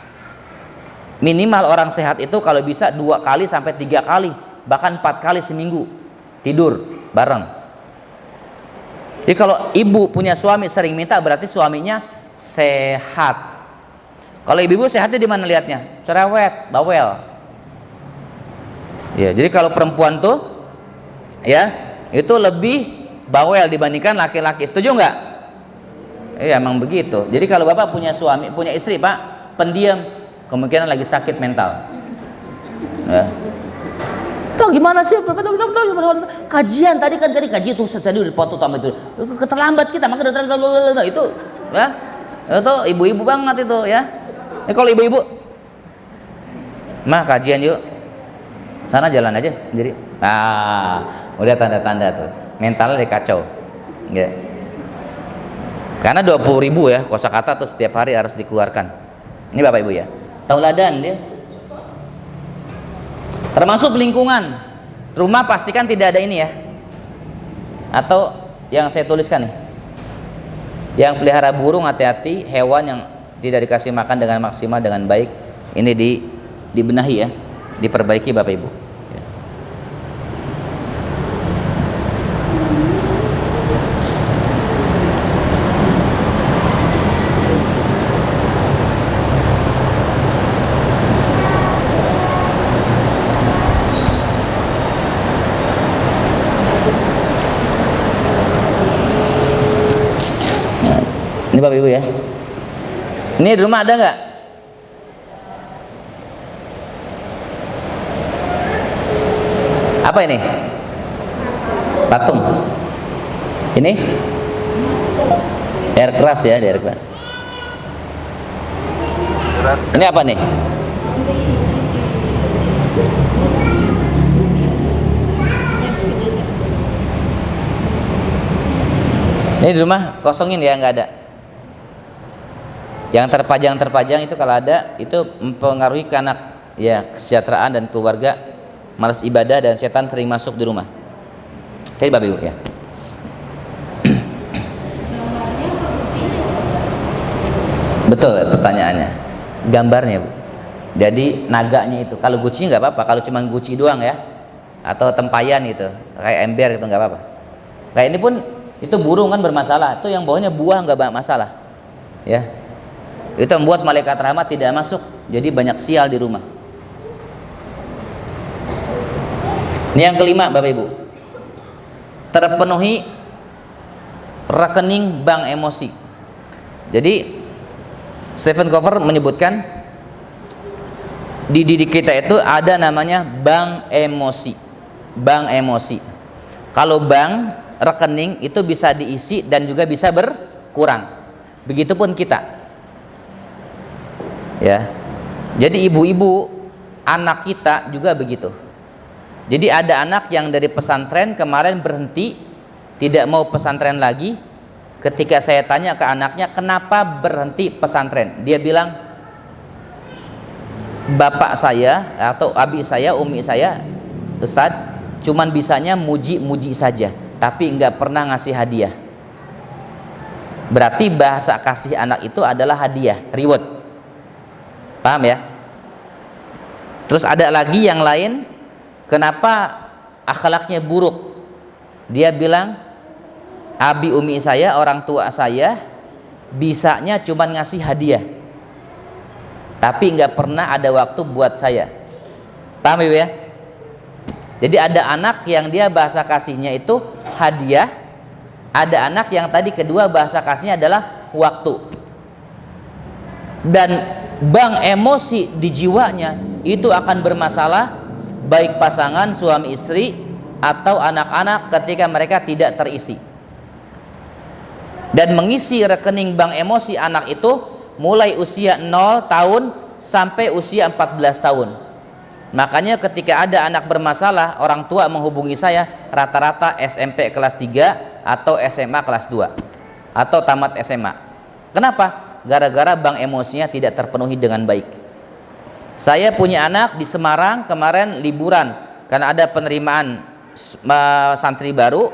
Minimal orang sehat itu kalau bisa 2 kali sampai 3 kali, bahkan 4 kali seminggu tidur bareng. Jadi kalau ibu punya suami sering minta, berarti suaminya sehat. Kalau ibu sehatnya di mana lihatnya? Cerewet, bawel. Ya, jadi kalau perempuan tuh ya itu lebih bawel dibandingkan laki-laki. Setuju nggak? Iya, emang begitu. Jadi kalau bapak punya suami, punya istri pak, pendiam, kemungkinan lagi sakit mental. Ya. Tuh gimana sih? Kajian tadi kaji tuh tadi udah foto sama itu. Keterlambat kita, maka itu ya. Itu ibu-ibu banget itu ya. Kalau ibu-ibu mah kajian yuk. Sana jalan aja sendiri. Udah tanda-tanda tuh. Mentalnya kacau. Ya. Karena 20.000 ya kosakata tuh setiap hari harus dikeluarkan. Ini Bapak Ibu ya. Tauladan dia. Termasuk lingkungan rumah, pastikan tidak ada ini ya, atau yang saya tuliskan nih, yang pelihara burung hati-hati, hewan yang tidak dikasih makan dengan maksimal dengan baik, ini dibenahi ya, diperbaiki Bapak Ibu. Ini Bapak Ibu ya. Ini di rumah ada nggak? Apa ini? Patung. Ini? Air keras ya, air keras. Ini apa nih? Ini di rumah kosongin ya, nggak ada. Yang terpajang itu kalau ada itu mempengaruhi ke anak ya, kesejahteraan dan keluarga, malas ibadah dan setan sering masuk di rumah. Oke Bapak Ibu ya. Betul ya, pertanyaannya. Gambarnya Bu. Jadi naganya itu, kalau guci nggak apa-apa, kalau cuma guci doang ya, atau tempayan itu, kayak ember itu nggak apa-apa. Kayak ini pun itu burung kan bermasalah, itu yang bawahnya buah nggak masalah, ya. Itu membuat malaikat rahmat tidak masuk, jadi banyak sial di rumah. Ini yang kelima Bapak Ibu, terpenuhi rekening bank emosi. Jadi Stephen Covey menyebutkan di diri kita itu ada namanya bank emosi. Bank emosi. Kalau bank rekening itu bisa diisi dan juga bisa berkurang. Begitupun kita. Ya. Jadi ibu-ibu anak kita juga begitu. Jadi ada anak yang dari pesantren kemarin berhenti, tidak mau pesantren lagi. Ketika saya tanya ke anaknya, kenapa berhenti pesantren? Dia bilang, bapak saya atau abi saya, umi saya, Ustadz, cuman bisanya muji-muji saja, tapi nggak pernah ngasih hadiah. Berarti bahasa kasih anak itu adalah hadiah, reward. Paham ya? Terus ada lagi yang lain, kenapa akhlaknya buruk? Dia bilang, abi umi saya, orang tua saya, bisanya cuma ngasih hadiah, tapi nggak pernah ada waktu buat saya. Paham ya? Jadi ada anak yang dia bahasa kasihnya itu hadiah, ada anak yang tadi kedua bahasa kasihnya adalah waktu. Dan bank emosi di jiwanya itu akan bermasalah, baik pasangan suami istri atau anak-anak ketika mereka tidak terisi. Dan mengisi rekening bank emosi anak itu mulai usia 0 tahun sampai usia 14 tahun. Makanya ketika ada anak bermasalah, orang tua menghubungi saya rata-rata SMP kelas 3 atau SMA kelas 2 atau tamat SMA. Kenapa? Gara-gara bank emosinya tidak terpenuhi dengan baik. Saya punya anak di Semarang kemarin liburan karena ada penerimaan santri baru,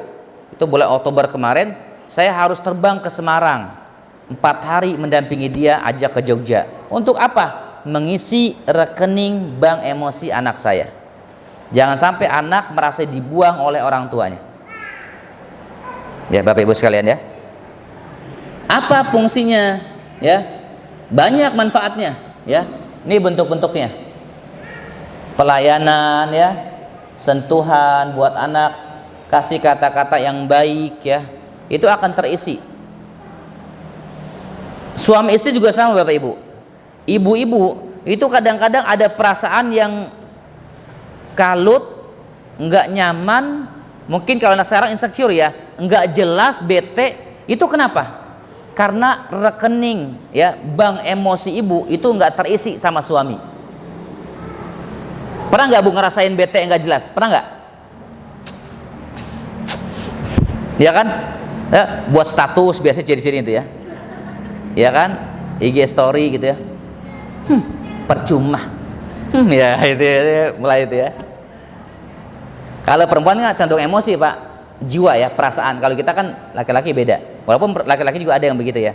itu bulan Oktober kemarin. Saya harus terbang ke Semarang 4 hari mendampingi dia, ajak ke Jogja. Untuk apa? Mengisi rekening bank emosi anak saya. Jangan sampai anak merasa dibuang oleh orang tuanya. Ya Bapak Ibu sekalian ya. Apa fungsinya? Ya, banyak manfaatnya. Ya, ini bentuk-bentuknya. Pelayanan ya, sentuhan buat anak, kasih kata-kata yang baik ya, itu akan terisi. Suami istri juga sama Bapak Ibu. Ibu-ibu itu kadang-kadang ada perasaan yang kalut, nggak nyaman. Mungkin kalau anak sekarang insecure ya, nggak jelas, bete. Itu kenapa? Karena rekening ya, bank emosi ibu itu nggak terisi sama suami. Pernah nggak Bu ngerasain bete yang nggak jelas? Pernah nggak? Ya kan? Ya, buat status biasanya ciri-ciri itu ya. Ya kan? IG story gitu ya. Percuma. Ya itu ya, mulai itu ya. Kalau perempuan nggak cenderung emosi Pak, jiwa ya, perasaan. Kalau kita kan laki-laki beda. Walaupun laki-laki juga ada yang begitu ya.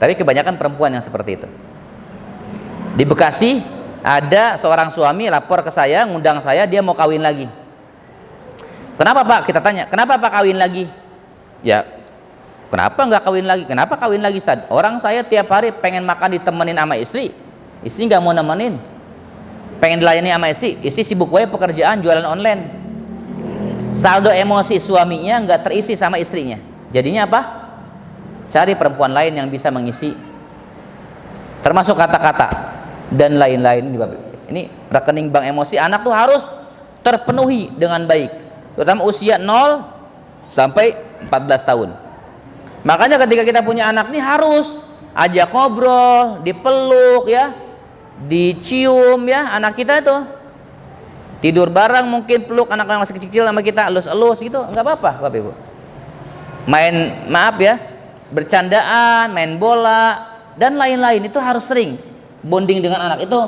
Tapi kebanyakan perempuan yang seperti itu. Di Bekasi ada seorang suami lapor ke saya, ngundang saya, dia mau kawin lagi. Kenapa Pak? Kita tanya, kenapa Pak kawin lagi? Ya, kenapa nggak kawin lagi? Kenapa kawin lagi Ustaz? Orang saya tiap hari pengen makan ditemenin sama istri nggak mau nemenin. Pengen dilayani sama istri sibuk wae pekerjaan, jualan online. Saldo emosi suaminya nggak terisi sama istrinya. Jadinya apa? Cari perempuan lain yang bisa mengisi, termasuk kata-kata dan lain-lain. Ini rekening bank emosi anak tuh harus terpenuhi dengan baik, terutama usia 0 sampai 14 tahun. Makanya ketika kita punya anak nih harus ajak ngobrol, dipeluk ya, dicium ya, anak kita itu tidur bareng, mungkin peluk anak yang masih kecil sama kita, elus-elus gitu, nggak apa-apa Bapak Ibu. Main, maaf ya, bercandaan, main bola dan lain-lain itu harus sering bonding dengan anak. Itu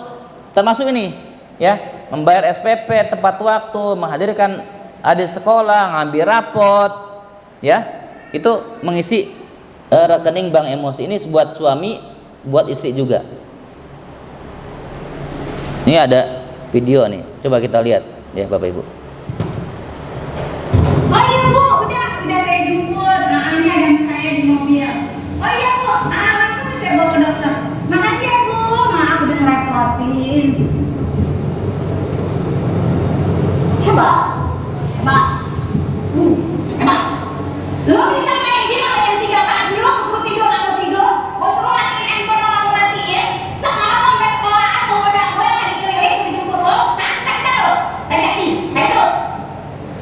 termasuk ini ya, membayar SPP tepat waktu, menghadirkan adik sekolah, ngambil rapot ya, itu mengisi rekening bank emosi. Ini buat suami, buat istri juga. Ini ada video nih, coba kita lihat ya Bapak Ibu. Oh iya Bu, udah saya jemput. Nah, ini ada saya di mobil. Oh iya Bu, langsung saya bawa ke dokter. Makasih ya Bu, maaf udah ngerepotin. Hebat, hebat, hebat. Lo bisa main game sama jam 3 pagi, lo suruh tidur atau tidur, gue suruh matiin handphone lo gak mau matiin. Sekarang lo sampai sekolah atau udah gue yang dikirimin suruh jemput lo. Nah, kasih tau, hati-hati, ayo.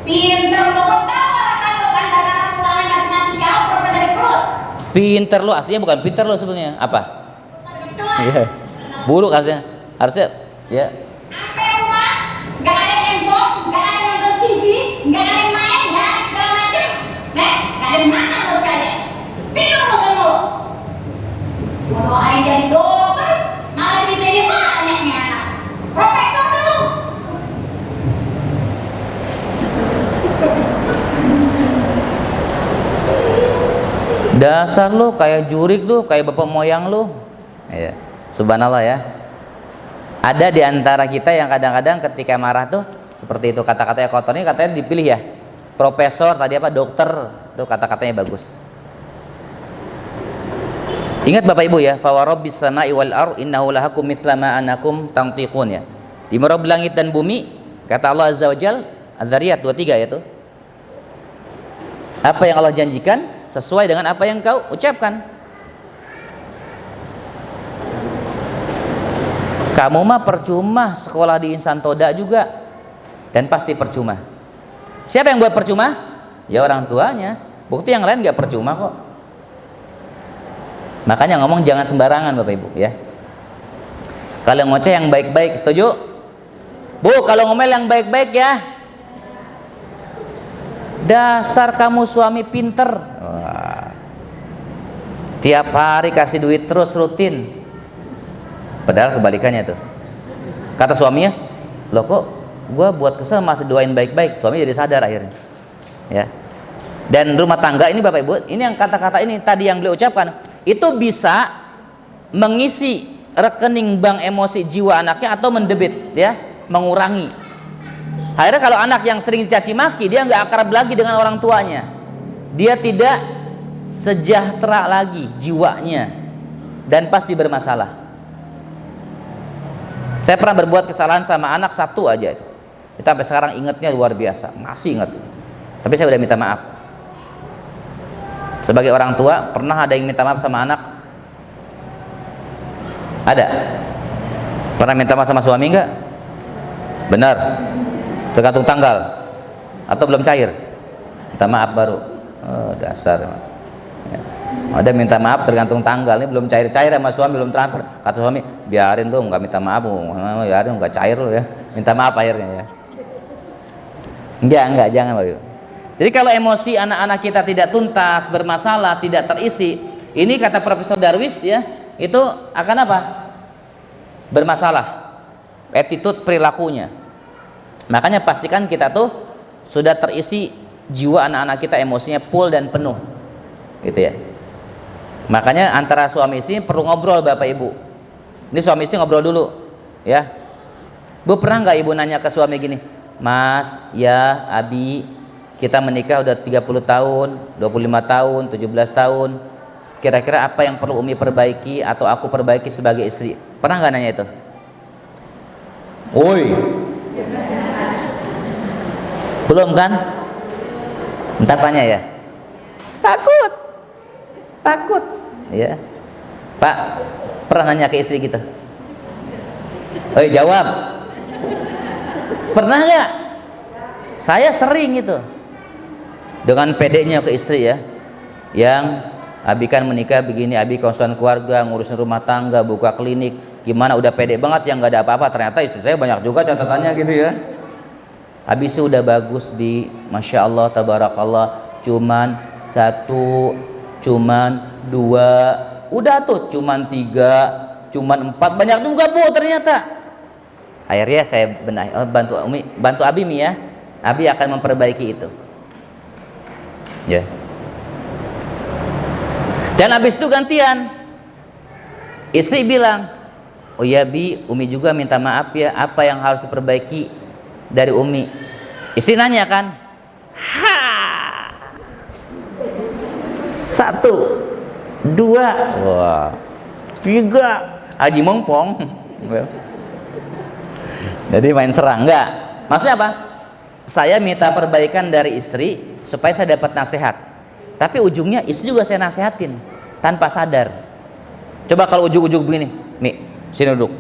Pinter lo, kok tau alasan lo kan gara-gara pulangan matematika, problem dari perut. Pinter lo, aslinya bukan pinter lo sebenarnya. Apa? Iya. Buruk harusnya ya. Sampai rumah, gak ada handphone, gak ada nonton TV, gak ada main, gak ada segala macam. Gak ada makan lo sekali. Tidur lo semua. Mau doain jadi dokter, malah jadi banyaknya anak. Profesor dulu. Dasar lo kayak jurik tuh, kayak bapak moyang lo. Ya. Subhanallah ya. Ada di antara kita yang kadang-kadang ketika marah tuh seperti itu, kata-katanya kotor. Ini katanya dipilih ya. Profesor tadi apa, dokter, tuh kata-katanya bagus. Ingat Bapak Ibu ya, fa warabbis samai wal ar innahu lahakum mithla ma anakum tantiqun ya. Di Rabb langit dan bumi, kata Allah Azza wa Jal, Az-Zariyat 23 ya tuh. Apa yang Allah janjikan sesuai dengan apa yang kau ucapkan. Kamu mah percuma sekolah di Insan Toda juga, dan pasti percuma. Siapa yang buat percuma? Ya orang tuanya. Bukti yang lain gak percuma kok. Makanya ngomong jangan sembarangan Bapak Ibu ya. Kalau ngoceh yang baik-baik, setuju? Bu, kalau ngomel yang baik-baik ya. Dasar kamu suami pinter. Wah. Tiap hari kasih duit terus rutin. Padahal kebalikannya tuh. Kata suaminya, loh kok gue buat kesel masih doain baik-baik. Suami jadi sadar akhirnya. Ya. Dan rumah tangga ini Bapak Ibu, ini yang kata-kata ini tadi yang beliau ucapkan, itu bisa mengisi rekening bank emosi jiwa anaknya atau mendebit, ya, mengurangi. Akhirnya kalau anak yang sering dicaci maki, dia nggak akrab lagi dengan orang tuanya. Dia tidak sejahtera lagi jiwanya dan pasti bermasalah. Saya pernah berbuat kesalahan sama anak satu aja. Itu sampai sekarang ingatnya luar biasa, masih ingat. Tapi saya udah minta maaf. Sebagai orang tua, pernah ada yang minta maaf sama anak? Ada? Pernah minta maaf sama suami enggak? Benar. Tergantung tanggal atau belum cair? Minta maaf baru. Oh, dasar. Ya. Ada minta maaf tergantung tanggal, ini belum cair-cair sama suami, belum transfer. Kata suami, biarin dong, nggak minta maaf, biarin nggak cair loh ya. Minta maaf akhirnya ya. Enggak, jangan Bapak. Jadi kalau emosi anak-anak kita tidak tuntas, bermasalah, tidak terisi, ini kata Profesor Darwis ya, itu akan apa? Bermasalah. Attitude perilakunya. Makanya pastikan kita tuh sudah terisi jiwa anak-anak kita emosinya full dan penuh. Gitu ya. Makanya antara suami istri perlu ngobrol Bapak Ibu. Ini suami istri ngobrol dulu, ya. Bu, pernah nggak ibu nanya ke suami gini, Mas, ya, Abi, kita menikah udah 30 tahun, 25 tahun, 17 tahun. Kira-kira apa yang perlu Umi perbaiki atau aku perbaiki sebagai istri? Pernah nggak nanya itu? Woi. Belum kan? Ntar tanya ya. Takut. Ya. Pak, pernah nanya ke istri kita? Oi, jawab. Pernah nggak? Saya sering itu. Dengan pedenya ke istri ya, yang Abi kan menikah begini, Abi konsultan keluarga, ngurusin rumah tangga, buka klinik, gimana udah pede banget yang nggak ada apa-apa. Ternyata istri saya banyak juga catatannya gitu ya. Abi sih udah bagus Bi, Masya Allah, Tabarakallah, cuman 1, cuman 2, udah tuh cuman 3, cuman 4, banyak juga Bu ternyata. Akhirnya saya benahi, bantu Abi Mi ya, Abi akan memperbaiki itu. Ya. Dan habis itu gantian. Istri bilang, "Oh ya Bi, Umi juga minta maaf ya, apa yang harus diperbaiki dari Umi?" Istri nanya kan? 1, 2, wah, 3, Haji Mumpong. Jadi main serang enggak? Maksudnya apa? Saya minta perbaikan dari istri supaya saya dapat nasihat. Tapi ujungnya istri juga saya nasihatin tanpa sadar. Coba kalau ujung-ujung begini, Mi, sini duduk.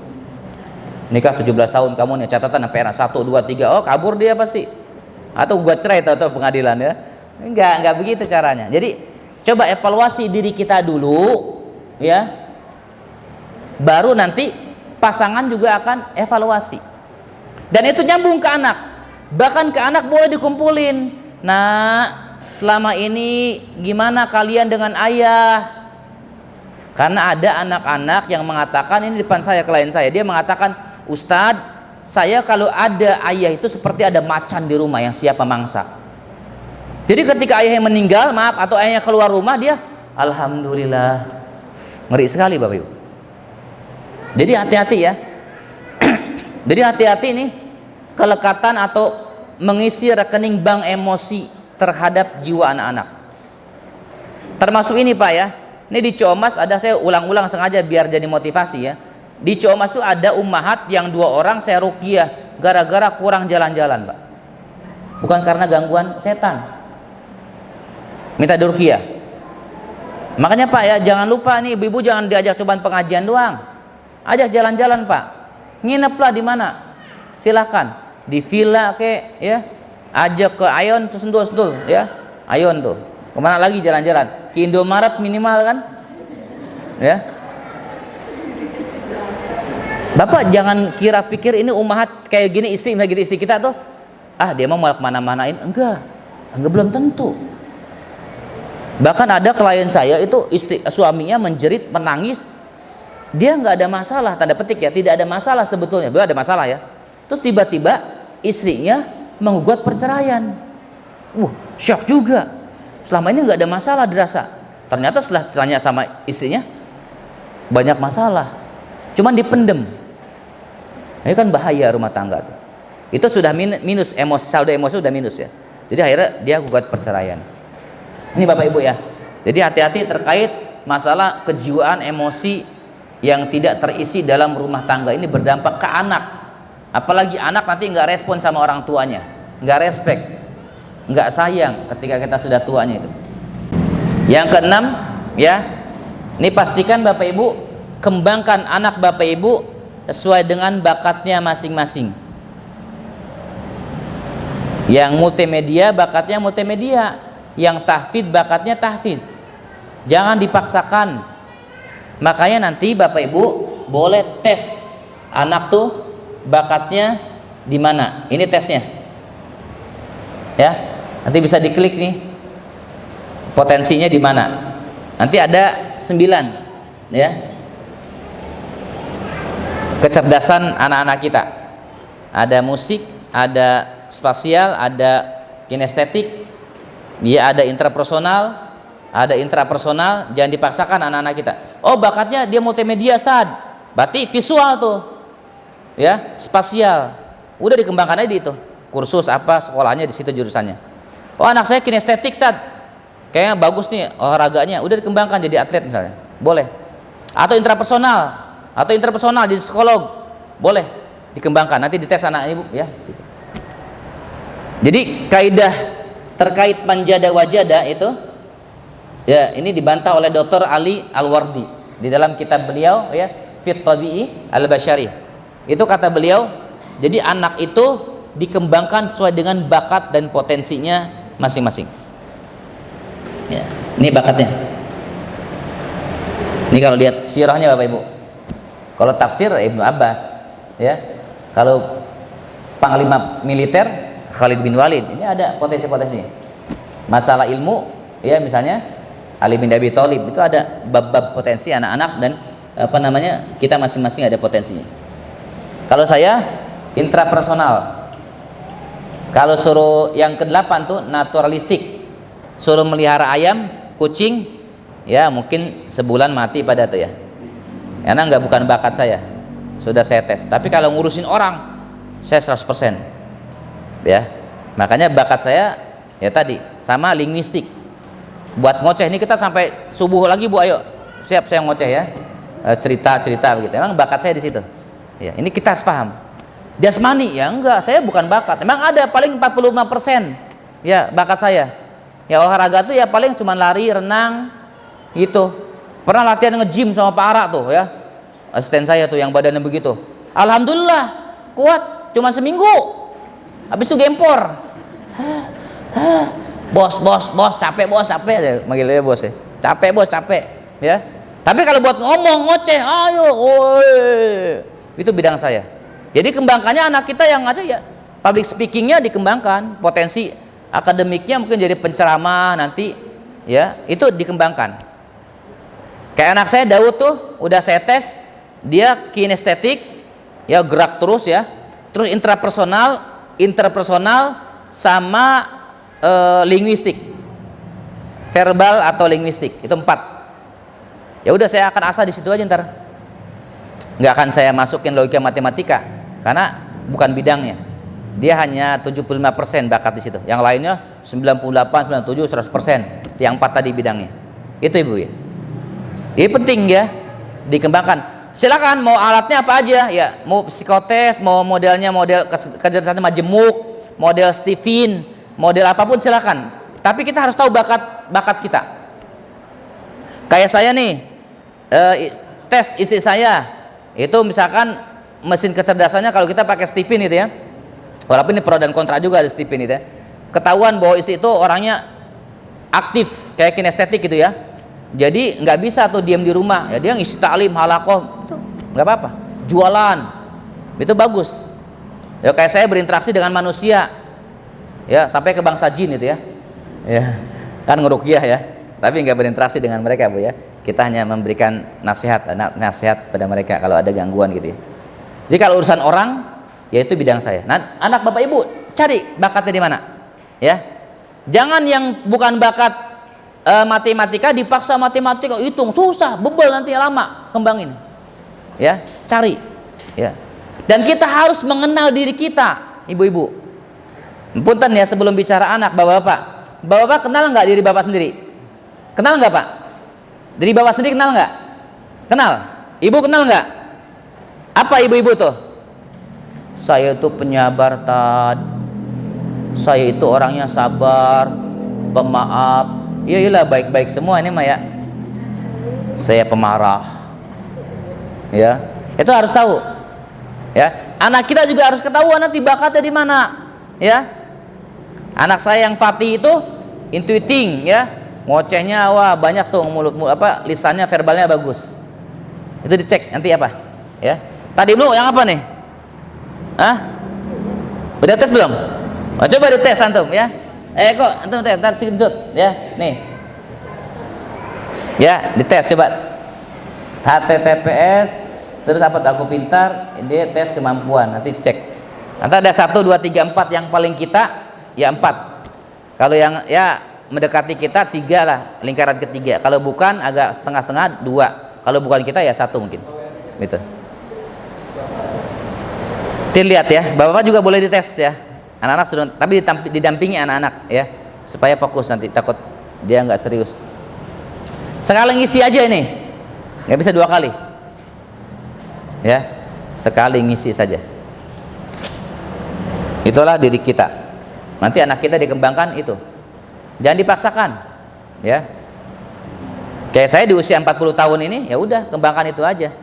Nikah 17 tahun kamu nih, catatan sampai 1, 2, 3, oh kabur dia pasti. Atau gua cerai atau pengadilan ya. Enggak begitu caranya. Jadi coba evaluasi diri kita dulu ya. Baru nanti pasangan juga akan evaluasi. Dan itu nyambung ke anak. Bahkan ke anak boleh dikumpulin. Nah, selama ini gimana kalian dengan ayah? Karena ada anak-anak yang mengatakan, ini depan saya, klien saya, dia mengatakan, Ustadz, saya kalau ada ayah itu seperti ada macan di rumah yang siap memangsa. Jadi ketika ayahnya meninggal, maaf, atau ayahnya keluar rumah, dia alhamdulillah. Ngeri sekali Bapak Ibu. Jadi hati-hati ya. Jadi hati-hati nih kelekatan atau mengisi rekening bank emosi terhadap jiwa anak-anak. Termasuk ini Pak ya. Ini di Ciomas ada, saya ulang-ulang sengaja biar jadi motivasi ya. Di Ciomas itu ada ummahat yang 2 orang saya ruqyah gara-gara kurang jalan-jalan Pak. Bukan karena gangguan setan. Minta diruqyah. Makanya Pak ya, jangan lupa nih ibu-ibu jangan diajak cobaan pengajian doang. Ajak jalan-jalan Pak. Ngineplah di mana? Silahkan. Di villa kek ya, ajak ke Ayon tuh, sentul ya, Ayon tuh, kemana lagi jalan-jalan, ke Indomaret minimal kan ya. Bapak jangan kira pikir ini ummahat kayak gini istri kita tuh, dia mau kemana-manain, enggak belum tentu. Bahkan ada klien saya itu suaminya menjerit, menangis, dia nggak ada masalah, tanda petik ya, tidak ada masalah sebetulnya, belum ada masalah ya. Terus tiba-tiba istrinya menggugat perceraian. Syok juga. Selama ini nggak ada masalah dirasa. Ternyata setelah tanya sama istrinya, banyak masalah. Cuman dipendem. Ini kan bahaya rumah tangga tuh. Itu sudah minus emosi, saldo emosi sudah minus ya. Jadi akhirnya dia gugat perceraian. Ini Bapak Ibu ya. Jadi hati-hati terkait masalah kejiwaan emosi yang tidak terisi dalam rumah tangga, ini berdampak ke anak. Apalagi anak nanti nggak respon sama orang tuanya, nggak respect, nggak sayang ketika kita sudah tuanya itu. Yang keenam ya, ini pastikan Bapak Ibu kembangkan anak Bapak Ibu sesuai dengan bakatnya masing-masing. Yang multimedia bakatnya multimedia, yang tahfidz bakatnya tahfidz. Jangan dipaksakan. Makanya nanti Bapak Ibu boleh tes anak tuh bakatnya di mana. Ini tesnya. Ya, nanti bisa diklik nih. Potensinya di mana. Nanti ada 9 ya. Kecerdasan anak-anak kita. Ada musik, ada spasial, ada kinestetik, dia ada intrapersonal, ada intrapersonal. Jangan dipaksakan anak-anak kita. Oh, bakatnya dia multimedia, Ustaz. Berarti visual tuh. Ya, spasial. Udah dikembangkan aja di itu. Kursus apa, sekolahnya di situ jurusannya. Oh, anak saya kinestetik, Tad. Kayaknya bagus nih olahraganya. Udah dikembangkan jadi atlet misalnya. Boleh. Atau intrapersonal jadi psikolog. Boleh dikembangkan. Nanti dites anak ibu ya gitu. Jadi kaidah terkait manjada wajada itu ya, ini dibantah oleh Dr. Ali Al-Wardi di dalam kitab beliau ya, Fit Tabi'i Al-Bashari. Itu kata beliau, jadi anak itu dikembangkan sesuai dengan bakat dan potensinya masing-masing. Ya, ini bakatnya. Ini kalau lihat sirahnya Bapak Ibu. Kalau tafsir Ibnu Abbas, ya. Kalau panglima militer Khalid bin Walid, ini ada potensi-potensinya. Masalah ilmu, ya misalnya Ali bin Abi Thalib, itu ada bab-bab potensi anak-anak dan kita masing-masing ada potensinya. Kalau saya intrapersonal. Kalau suruh yang ke-8 tuh naturalistik. Suruh melihara ayam, kucing, ya mungkin sebulan mati pada itu ya. Karena bukan bakat saya. Sudah saya tes. Tapi kalau ngurusin orang, saya 100%. Ya. Makanya bakat saya ya tadi sama linguistik. Buat ngoceh ini kita sampai subuh lagi Bu, ayo. Siap saya ngoceh ya. Cerita-cerita begitu. Emang bakat saya di situ. Ya, ini kita harus paham. Jasmani ya enggak, saya bukan bakat. Emang ada paling 45% ya bakat saya. Ya olahraga tuh ya paling cuma lari, renang gitu. Pernah latihan nge-gym sama Pak Ara tuh ya. Asisten saya tuh yang badannya begitu. Alhamdulillah kuat, cuma seminggu. Habis itu gempor. Bos, capek bos, capek. Manggilnya bos ya. Capek bos, capek ya. Tapi kalau buat ngomong, ngoceh, ayo, woi. Itu bidang saya. Jadi kembangkannya anak kita yang aja ya public speakingnya dikembangkan, potensi akademiknya mungkin jadi penceramah nanti ya, itu dikembangkan. Kayak anak saya Daud tuh udah saya tes, dia kinestetik ya, gerak terus ya, terus interpersonal sama linguistik, verbal atau linguistik, itu 4. Ya udah saya akan asah di situ aja ntar. Nggak akan saya masukin logika matematika karena bukan bidangnya. Dia hanya 75% bakat di situ. Yang lainnya 98, 97, 100%. Yang 4 tadi bidangnya. Itu Ibu ya. Ini penting ya dikembangkan. Silakan mau alatnya apa aja ya, mau psikotes, mau modelnya model kecerdasan majemuk, model Stephen, model apapun silakan. Tapi kita harus tahu bakat kita. Kayak saya nih, tes istri saya itu misalkan mesin kecerdasannya kalau kita pakai Stephen itu ya, walaupun ini pro dan kontra juga ada Stephen itu ya, ketahuan bahwa istri itu orangnya aktif kayak kinestetik gitu ya. Jadi nggak bisa tuh diam di rumah ya, dia ngisi taklim halakoh itu nggak apa-apa, jualan itu bagus ya. Kayak saya berinteraksi dengan manusia ya, sampai ke bangsa jin itu ya, ya kan ngeruqyah ya, Tapi nggak berinteraksi dengan mereka, Bu ya. Kita hanya memberikan nasihat pada mereka kalau ada gangguan gitu ya. Jadi kalau urusan orang, ya itu bidang saya. Nah, anak Bapak Ibu cari bakatnya di mana, ya. Jangan yang bukan bakat matematika dipaksa matematika, hitung susah, bebel nanti lama kembangin. Ya, cari, ya. Dan kita harus mengenal diri kita, ibu-ibu. Punten ya, sebelum bicara anak, bapak-bapak. Bapak-bapak kenal nggak diri bapak sendiri? Kenal nggak, Pak? Diri bapak sendiri kenal nggak? Kenal. Ibu kenal nggak? Apa ibu-ibu tuh? Saya itu penyabar, Tad. Saya itu orangnya sabar, pemaaf. Iyalah, baik-baik semua ini mah ya. Saya pemarah. Ya, itu harus tahu. Ya, anak kita juga harus ketahuan nanti bakatnya di mana. Ya, anak saya yang Fatih itu intuiting, ya, ngocehnya wah banyak tuh, lisannya verbalnya bagus. Itu dicek nanti apa? Ya, tadi dulu yang apa nih? Hah? Udah tes belum? Oh, coba dites antum ya. Kok antum tes, ntar screenshot ya. Nih. Ya, dites coba. HTTPS terus apa tuh, Aku Pintar, dia tes kemampuan, nanti cek. Nanti ada 1, 2, 3, 4 yang paling kita ya 4. Kalau yang ya mendekati kita 3 lah, lingkaran ketiga. Kalau bukan agak setengah-setengah 2. Kalau bukan kita ya 1 mungkin. Gitu. Dilihat ya, bapak-bapak juga boleh dites ya. Anak-anak sudah, tapi didampingi anak-anak ya, supaya fokus, nanti takut dia nggak serius. Sekali ngisi aja ini, nggak bisa 2 kali. Ya, sekali ngisi saja. Itulah diri kita. Nanti anak kita dikembangkan itu. Jangan dipaksakan, ya. Kayak saya di usia 40 tahun ini, ya udah kembangkan itu aja.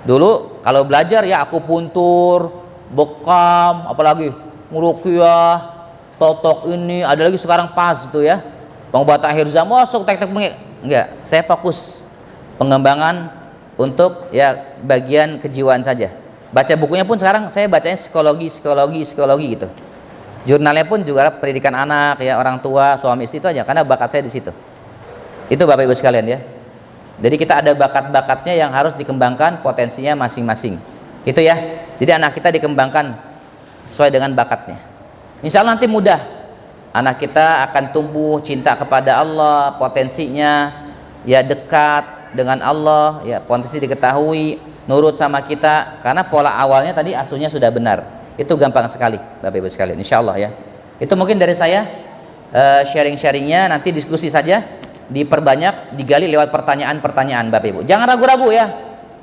Dulu kalau belajar ya aku puntur, bekam, apalagi muruqyah, totok ini, ada lagi sekarang pas itu ya. Pengobatan akhir zaman masuk tek-tek enggak. Saya fokus pengembangan untuk ya bagian kejiwaan saja. Baca bukunya pun sekarang saya bacanya psikologi gitu. Jurnalnya pun juga pendidikan anak ya, orang tua, suami istri itu aja, karena bakat saya di situ. Itu Bapak Ibu sekalian ya. Jadi kita ada bakat-bakatnya yang harus dikembangkan potensinya masing-masing. Itu ya. Jadi anak kita dikembangkan sesuai dengan bakatnya. Insya Allah nanti mudah. Anak kita akan tumbuh cinta kepada Allah, potensinya ya dekat dengan Allah, ya potensi diketahui, nurut sama kita, karena pola awalnya tadi asuhnya sudah benar. Itu gampang sekali Bapak Ibu sekalian. Insya Allah ya. Itu mungkin dari saya sharing-sharingnya, nanti diskusi saja. Diperbanyak, digali lewat pertanyaan-pertanyaan Bapak Ibu. Jangan ragu-ragu ya.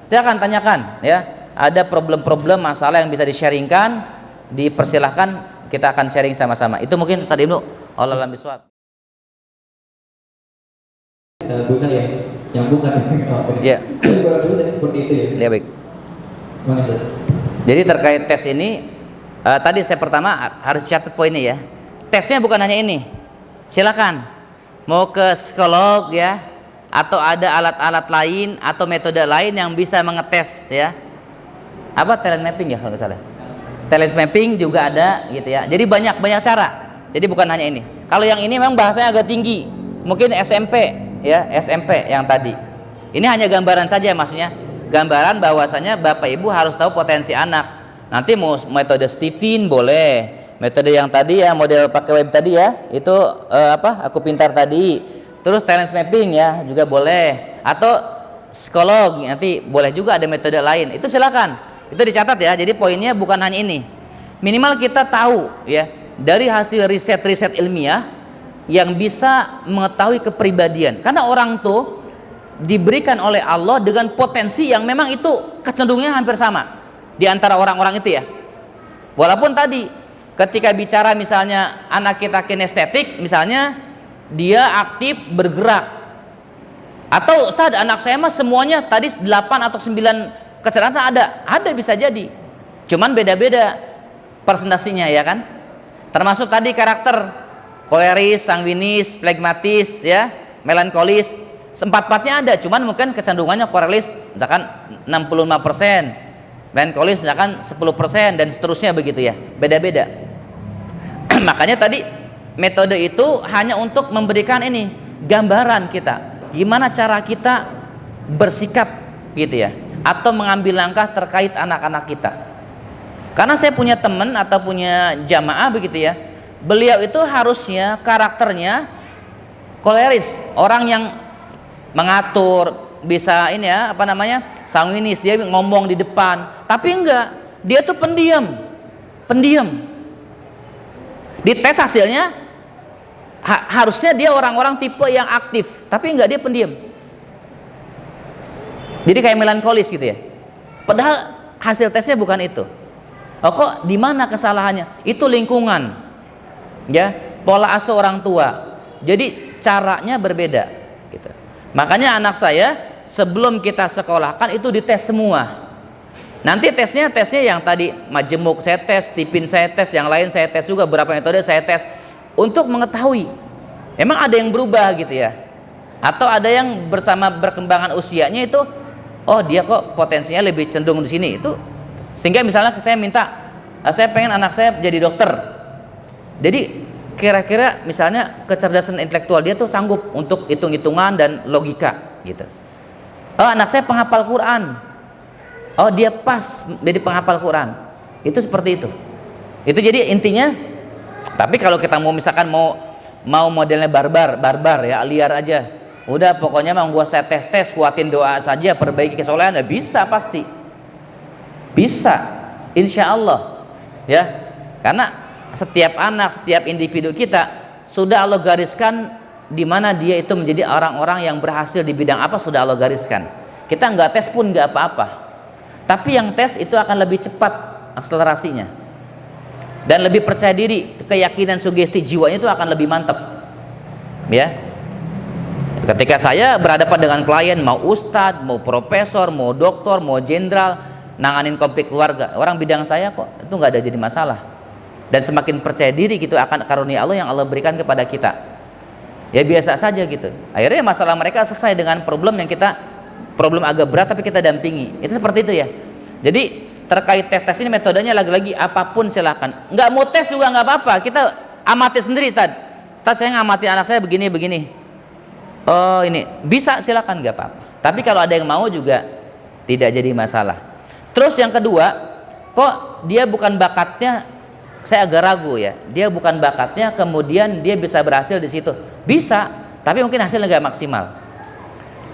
Silakan tanyakan ya. Ada problem-problem masalah yang bisa di-sharingkan, dipersilahkan, kita akan sharing sama-sama. Itu mungkin Ustaz Ibnu. Allah alam bisawab. Bukan ya. Yang bukan. Ya. Jadi dulu tadi seperti itu ya. Ya baik. Jadi terkait tes ini tadi saya pertama harus catat poinnya ya. Tesnya bukan hanya ini. Silakan mau ke psikolog ya, atau ada alat-alat lain atau metode lain yang bisa mengetes ya. Apa talent mapping ya kalau nggak salah. Talent mapping juga ada gitu ya. Jadi banyak cara. Jadi bukan hanya ini. Kalau yang ini memang bahasanya agak tinggi. Mungkin SMP ya, SMP yang tadi. Ini hanya gambaran saja maksudnya. Gambaran bahwasanya Bapak Ibu harus tahu potensi anak. Nanti mau metode Stephen boleh. Metode yang tadi ya, model pakai web tadi ya, itu Aku Pintar tadi. Terus talent mapping ya juga boleh, atau psikolog nanti boleh juga, ada metode lain. Itu silakan, itu dicatat ya. Jadi poinnya bukan hanya ini. Minimal kita tahu ya dari hasil riset ilmiah yang bisa mengetahui kepribadian. Karena orang tuh diberikan oleh Allah dengan potensi yang memang itu kecenderungannya hampir sama di antara orang-orang itu ya. Walaupun tadi ketika bicara misalnya anak kita kinestetik, misalnya dia aktif bergerak, atau Ustaz anak saya mah semuanya tadi 8 atau 9 kecerdasan ada bisa jadi, cuman beda-beda presentasinya ya kan. Termasuk tadi karakter koleris, sanguinis, flegmatis ya, melankolis, empat-empatnya ada, cuman mungkin kecenderungannya koleris misalkan 65%, melankolis misalkan 10%, dan seterusnya begitu ya, beda-beda. Makanya tadi metode itu hanya untuk memberikan ini gambaran kita gimana cara kita bersikap gitu ya, atau mengambil langkah terkait anak-anak kita. Karena saya punya teman atau punya jamaah begitu ya, beliau itu harusnya karakternya koleris, orang yang mengatur, bisa ini ya, apa namanya, sanguinis, dia ngomong di depan. Tapi enggak, dia tuh pendiam. Di tes hasilnya harusnya dia orang-orang tipe yang aktif, tapi enggak, dia pendiam. Jadi kayak melankolis gitu ya. Padahal hasil tesnya bukan itu. Oh, kok di mana kesalahannya? Itu lingkungan, ya, pola asuh orang tua. Jadi caranya berbeda, gitu. Makanya anak saya sebelum kita sekolahkan itu dites semua. Nanti tesnya yang tadi majemuk saya tes, tipin saya tes, yang lain saya tes juga, beberapa metode saya tes untuk mengetahui emang ada yang berubah gitu ya, atau ada yang bersama berkembangan usianya itu, oh dia kok potensinya lebih cenderung di sini itu. Sehingga misalnya saya minta, saya pengen anak saya jadi dokter. Jadi kira-kira misalnya kecerdasan intelektual dia tuh sanggup untuk hitung-hitungan dan logika gitu. Oh, anak saya penghafal Quran. Oh, dia pas jadi penghafal Quran. Itu seperti itu. Itu jadi intinya. Tapi kalau kita mau misalkan mau modelnya barbar ya, liar aja. Udah pokoknya mau gua saya tes, kuatin doa saja, perbaiki kesolehan, ya bisa pasti. Bisa, insya Allah, ya, karena setiap anak, setiap individu kita sudah Allah gariskan di mana dia itu menjadi orang-orang yang berhasil di bidang apa, sudah Allah gariskan. Kita nggak tes pun nggak apa-apa, tapi yang tes itu akan lebih cepat akselerasinya dan lebih percaya diri, keyakinan sugesti jiwanya itu akan lebih mantap, ya. Ketika saya berhadapan dengan klien, mau ustadz, mau profesor, mau doktor, mau jenderal, nanganin konflik keluarga, orang bidang saya kok, itu nggak ada jadi masalah. Dan semakin percaya diri gitu akan karunia Allah yang Allah berikan kepada kita. Ya biasa saja gitu. Akhirnya masalah mereka selesai dengan problem agak berat tapi kita dampingi. Itu seperti itu ya. Jadi terkait tes ini metodenya lagi-lagi apapun silakan. Nggak mau tes juga nggak apa-apa. Kita amati sendiri Tad saya ngamati anak saya begini. Oh ini bisa, silakan, nggak apa-apa. Tapi kalau ada yang mau juga tidak jadi masalah. Terus yang kedua, kok dia bukan bakatnya, saya agak ragu ya. Dia bukan bakatnya, kemudian dia bisa berhasil di situ. Bisa, tapi mungkin hasilnya nggak maksimal.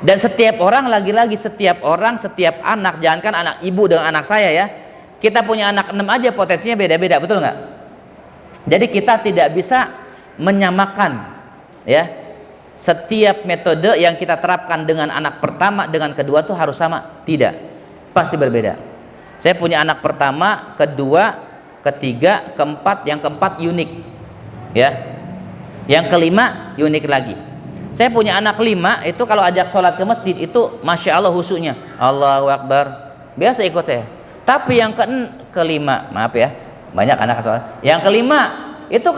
Dan setiap orang, lagi-lagi setiap anak, jangankan anak ibu dengan anak saya ya. Kita punya anak 6 aja potensinya beda-beda, betul nggak? Jadi kita tidak bisa menyamakan ya. Setiap metode yang kita terapkan dengan anak pertama dengan kedua tuh harus sama, tidak, pasti berbeda. Saya punya anak pertama, kedua, ketiga, keempat, yang keempat unik ya, yang kelima unik lagi. Saya punya anak 5, itu kalau ajak sholat ke masjid itu Masya Allah husunya, Allahu Akbar, biasa ikut ya. Tapi yang kelima, maaf ya, banyak anak sholat, yang kelima itu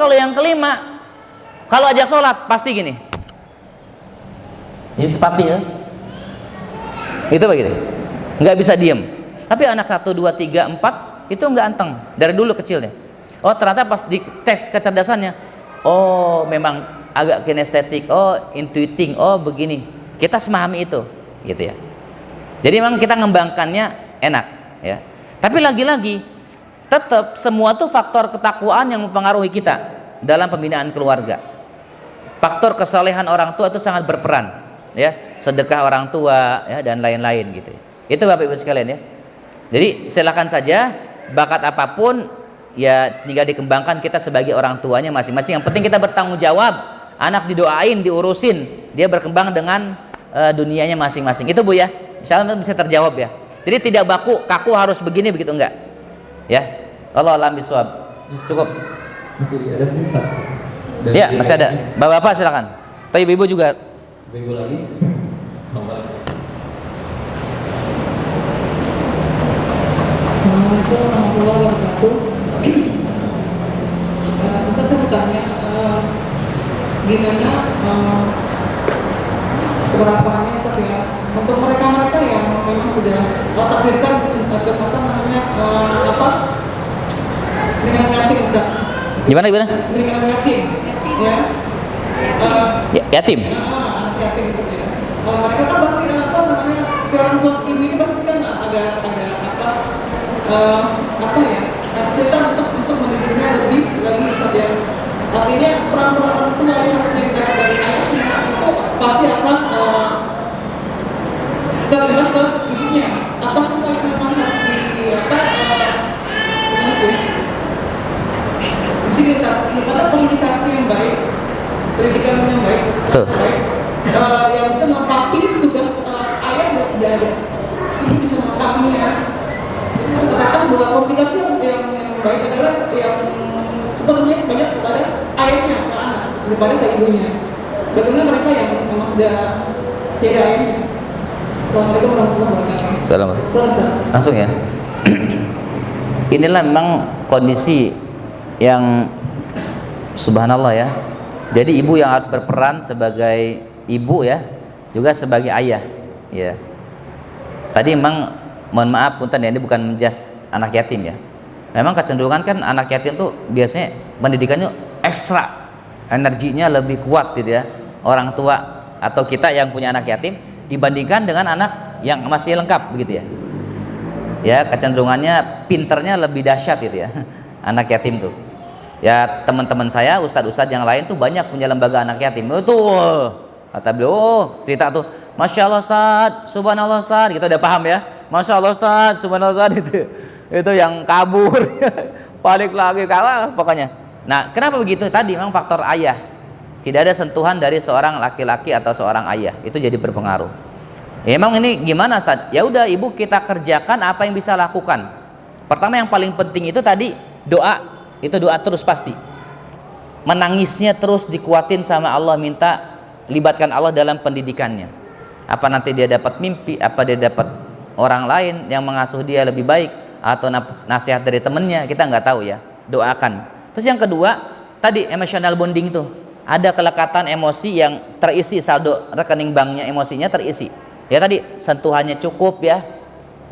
kalau ajak sholat pasti gini, ini sepati ya, itu begitu, nggak bisa diem. Tapi anak 1, 2, 3, 4 itu nggak anteng dari dulu kecilnya. Oh ternyata pas di tes kecerdasannya, oh memang agak kinestetik, oh intuiting, oh begini. Kita semahami itu, gitu ya. Jadi memang kita ngembangkannya enak, ya. Tapi lagi-lagi tetap semua tuh faktor ketakwaan yang mempengaruhi kita dalam pembinaan keluarga. Faktor kesalehan orang tua itu sangat berperan, ya. Sedekah orang tua, ya, dan lain-lain gitu. Itu Bapak Ibu sekalian ya. Jadi silakan saja, bakat apapun ya tinggal dikembangkan kita sebagai orang tuanya masing-masing. Yang penting kita bertanggung jawab, anak didoain, diurusin, dia berkembang dengan dunianya masing-masing. Itu Bu ya, insyaallah bisa terjawab ya. Jadi tidak kaku harus begini begitu, enggak ya. Allah alam bisawab. Cukup. Masih ada satu. Ya masih ada. Bapak-bapak silakan. Tapi ibu juga. Ibu lagi. Assalamualaikum warahmatullahi wabarakatuh. Saya bertanya, gimana keberapaannya ya untuk mereka yang memang sudah takdirkan dengan yatim enggak? Gimana? Dengan yatim, ya. Yatim. yatim gitu ya. Mereka kan pasti apa namanya seorang coach ini pasti kan agak apa ya kesulitan untuk mendidiknya lebih lagi Ustaz ya. Artinya peran-peran orang tua yang harus didapat dari ayahnya itu pasti akan terlibat ke ibunya. Apa semua yang memang harus gimana komunikasi yang baik, pendidikan yang baik, yang bisa melengkapi tugas ayah sudah tidak ada, sini bisa melengkapinya. Jadi katakan bahwa komunikasi yang baik adalah yang sepenuhnya banyak kepada ayahnya ke anak daripada ke ibunya. Bagaimana mereka yang memang sudah tiada ayahnya? Assalamualaikum warahmatullahi wabarakatuh. Assalamualaikum. Langsung ya. Inilah memang kondisi yang subhanallah ya. Jadi ibu yang harus berperan sebagai ibu ya, juga sebagai ayah ya. Tadi memang mohon maaf punten ya, ini bukan menjas anak yatim ya. Memang kecenderungan kan anak yatim tuh biasanya pendidikannya ekstra, energinya lebih kuat gitu ya, orang tua atau kita yang punya anak yatim dibandingkan dengan anak yang masih lengkap begitu ya. Ya kecenderungannya pinternya lebih dahsyat gitu ya anak yatim tuh. Ya teman-teman saya ustadz-ustadz yang lain tuh banyak punya lembaga anak yatim. Tuh kata beliau, cerita tuh, masya Allah Ustadz, subhanallah Ustadz, kita udah paham ya, masya Allah Ustadz, subhanallah Ustadz itu yang kabur, balik lagi kalah pokoknya. Nah kenapa begitu? Tadi memang faktor ayah, tidak ada sentuhan dari seorang laki-laki atau seorang ayah, itu jadi berpengaruh. Ya, emang ini gimana Ustadz? Ya udah ibu kita kerjakan apa yang bisa lakukan. Pertama yang paling penting itu tadi doa, itu doa terus pasti. Menangisnya terus dikuatin sama Allah, minta libatkan Allah dalam pendidikannya. Apa nanti dia dapat mimpi, apa dia dapat orang lain yang mengasuh dia lebih baik, atau nasihat dari temennya, kita nggak tahu ya. Doakan. Terus yang kedua tadi emotional bonding tuh, ada kelekatan emosi yang terisi, saldo rekening banknya emosinya terisi. Ya tadi sentuhannya cukup ya,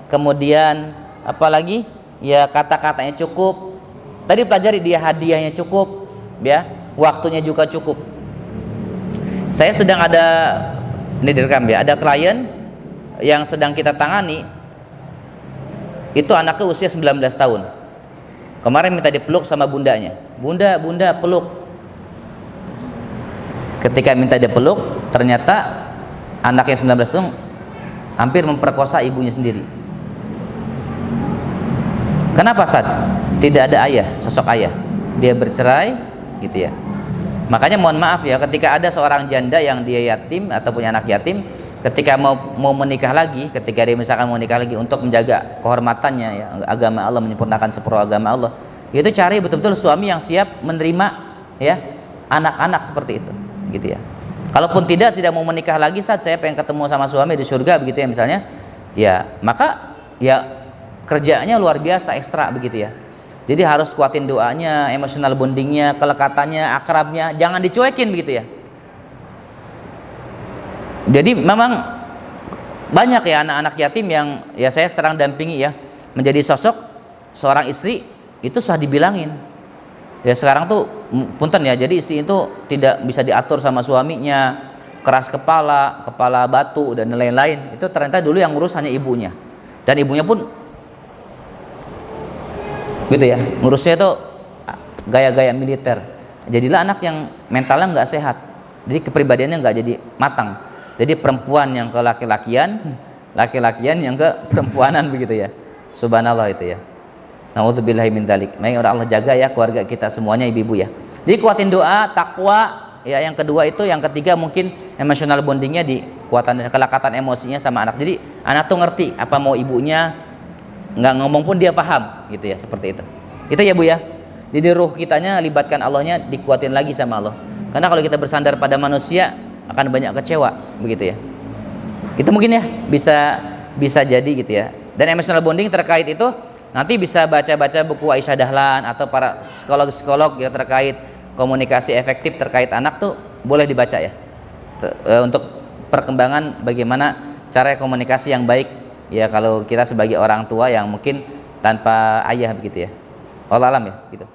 kemudian apalagi ya kata-katanya cukup. Tadi pelajari dia hadiahnya cukup, ya waktunya juga cukup. Saya sedang ada, ini direkam ya, ada klien yang sedang kita tangani, itu anaknya usia 19 tahun. Kemarin minta dipeluk sama bundanya, bunda peluk. Ketika minta dipeluk, ternyata anaknya 19 tahun hampir memperkosa ibunya sendiri. Kenapa Ustaz? Tidak ada ayah, sosok ayah. Dia bercerai gitu ya. Makanya mohon maaf ya, ketika ada seorang janda yang dia yatim atau punya anak yatim, ketika mau menikah lagi, ketika dia misalkan mau menikah lagi untuk menjaga kehormatannya ya, agama Allah, menyempurnakan separuh agama Allah, itu cari betul-betul suami yang siap menerima ya anak-anak seperti itu gitu ya. Kalaupun tidak mau menikah lagi, saat saya pengen ketemu sama suami di surga begitu ya misalnya, ya maka ya kerjaannya luar biasa ekstra begitu ya. Jadi harus kuatin doanya, emotional bondingnya, kelekatannya, akrabnya, jangan dicuekin begitu ya. Jadi memang banyak ya anak-anak yatim yang ya saya sedang dampingi ya, menjadi sosok seorang istri itu susah dibilangin. Ya sekarang tuh punten ya, jadi istri itu tidak bisa diatur sama suaminya, keras kepala batu dan lain-lain. Itu ternyata dulu yang ngurus hanya ibunya, dan ibunya pun gitu ya, ngurusnya itu gaya-gaya militer. Jadilah anak yang mentalnya nggak sehat, jadi kepribadiannya nggak jadi matang. Jadi perempuan yang ke laki-lakian, laki-lakian yang ke perempuanan begitu ya. Subhanallah itu ya. Nauzubillahi min dzalik. Mari Allah jaga ya keluarga kita semuanya, ibu-ibu ya. Jadi kuatin doa, takwa ya, yang kedua itu, yang ketiga mungkin emotional bondingnya, di kuatan kelekatan emosinya sama anak. Jadi anak tuh ngerti apa mau ibunya, nggak ngomong pun dia paham gitu ya, seperti itu. Itu ya Bu ya. Jadi ruh kitanya libatkan Allahnya, dikuatin lagi sama Allah. Karena kalau kita bersandar pada manusia akan banyak kecewa begitu ya. Itu mungkin ya bisa jadi gitu ya. Dan emotional bonding terkait itu nanti bisa baca-baca buku Aisyah Dahlan atau para psikolog-psikolog ya terkait komunikasi efektif terkait anak tuh boleh dibaca ya. Untuk perkembangan bagaimana cara komunikasi yang baik ya kalau kita sebagai orang tua yang mungkin tanpa ayah begitu ya. Wallahu alam ya gitu.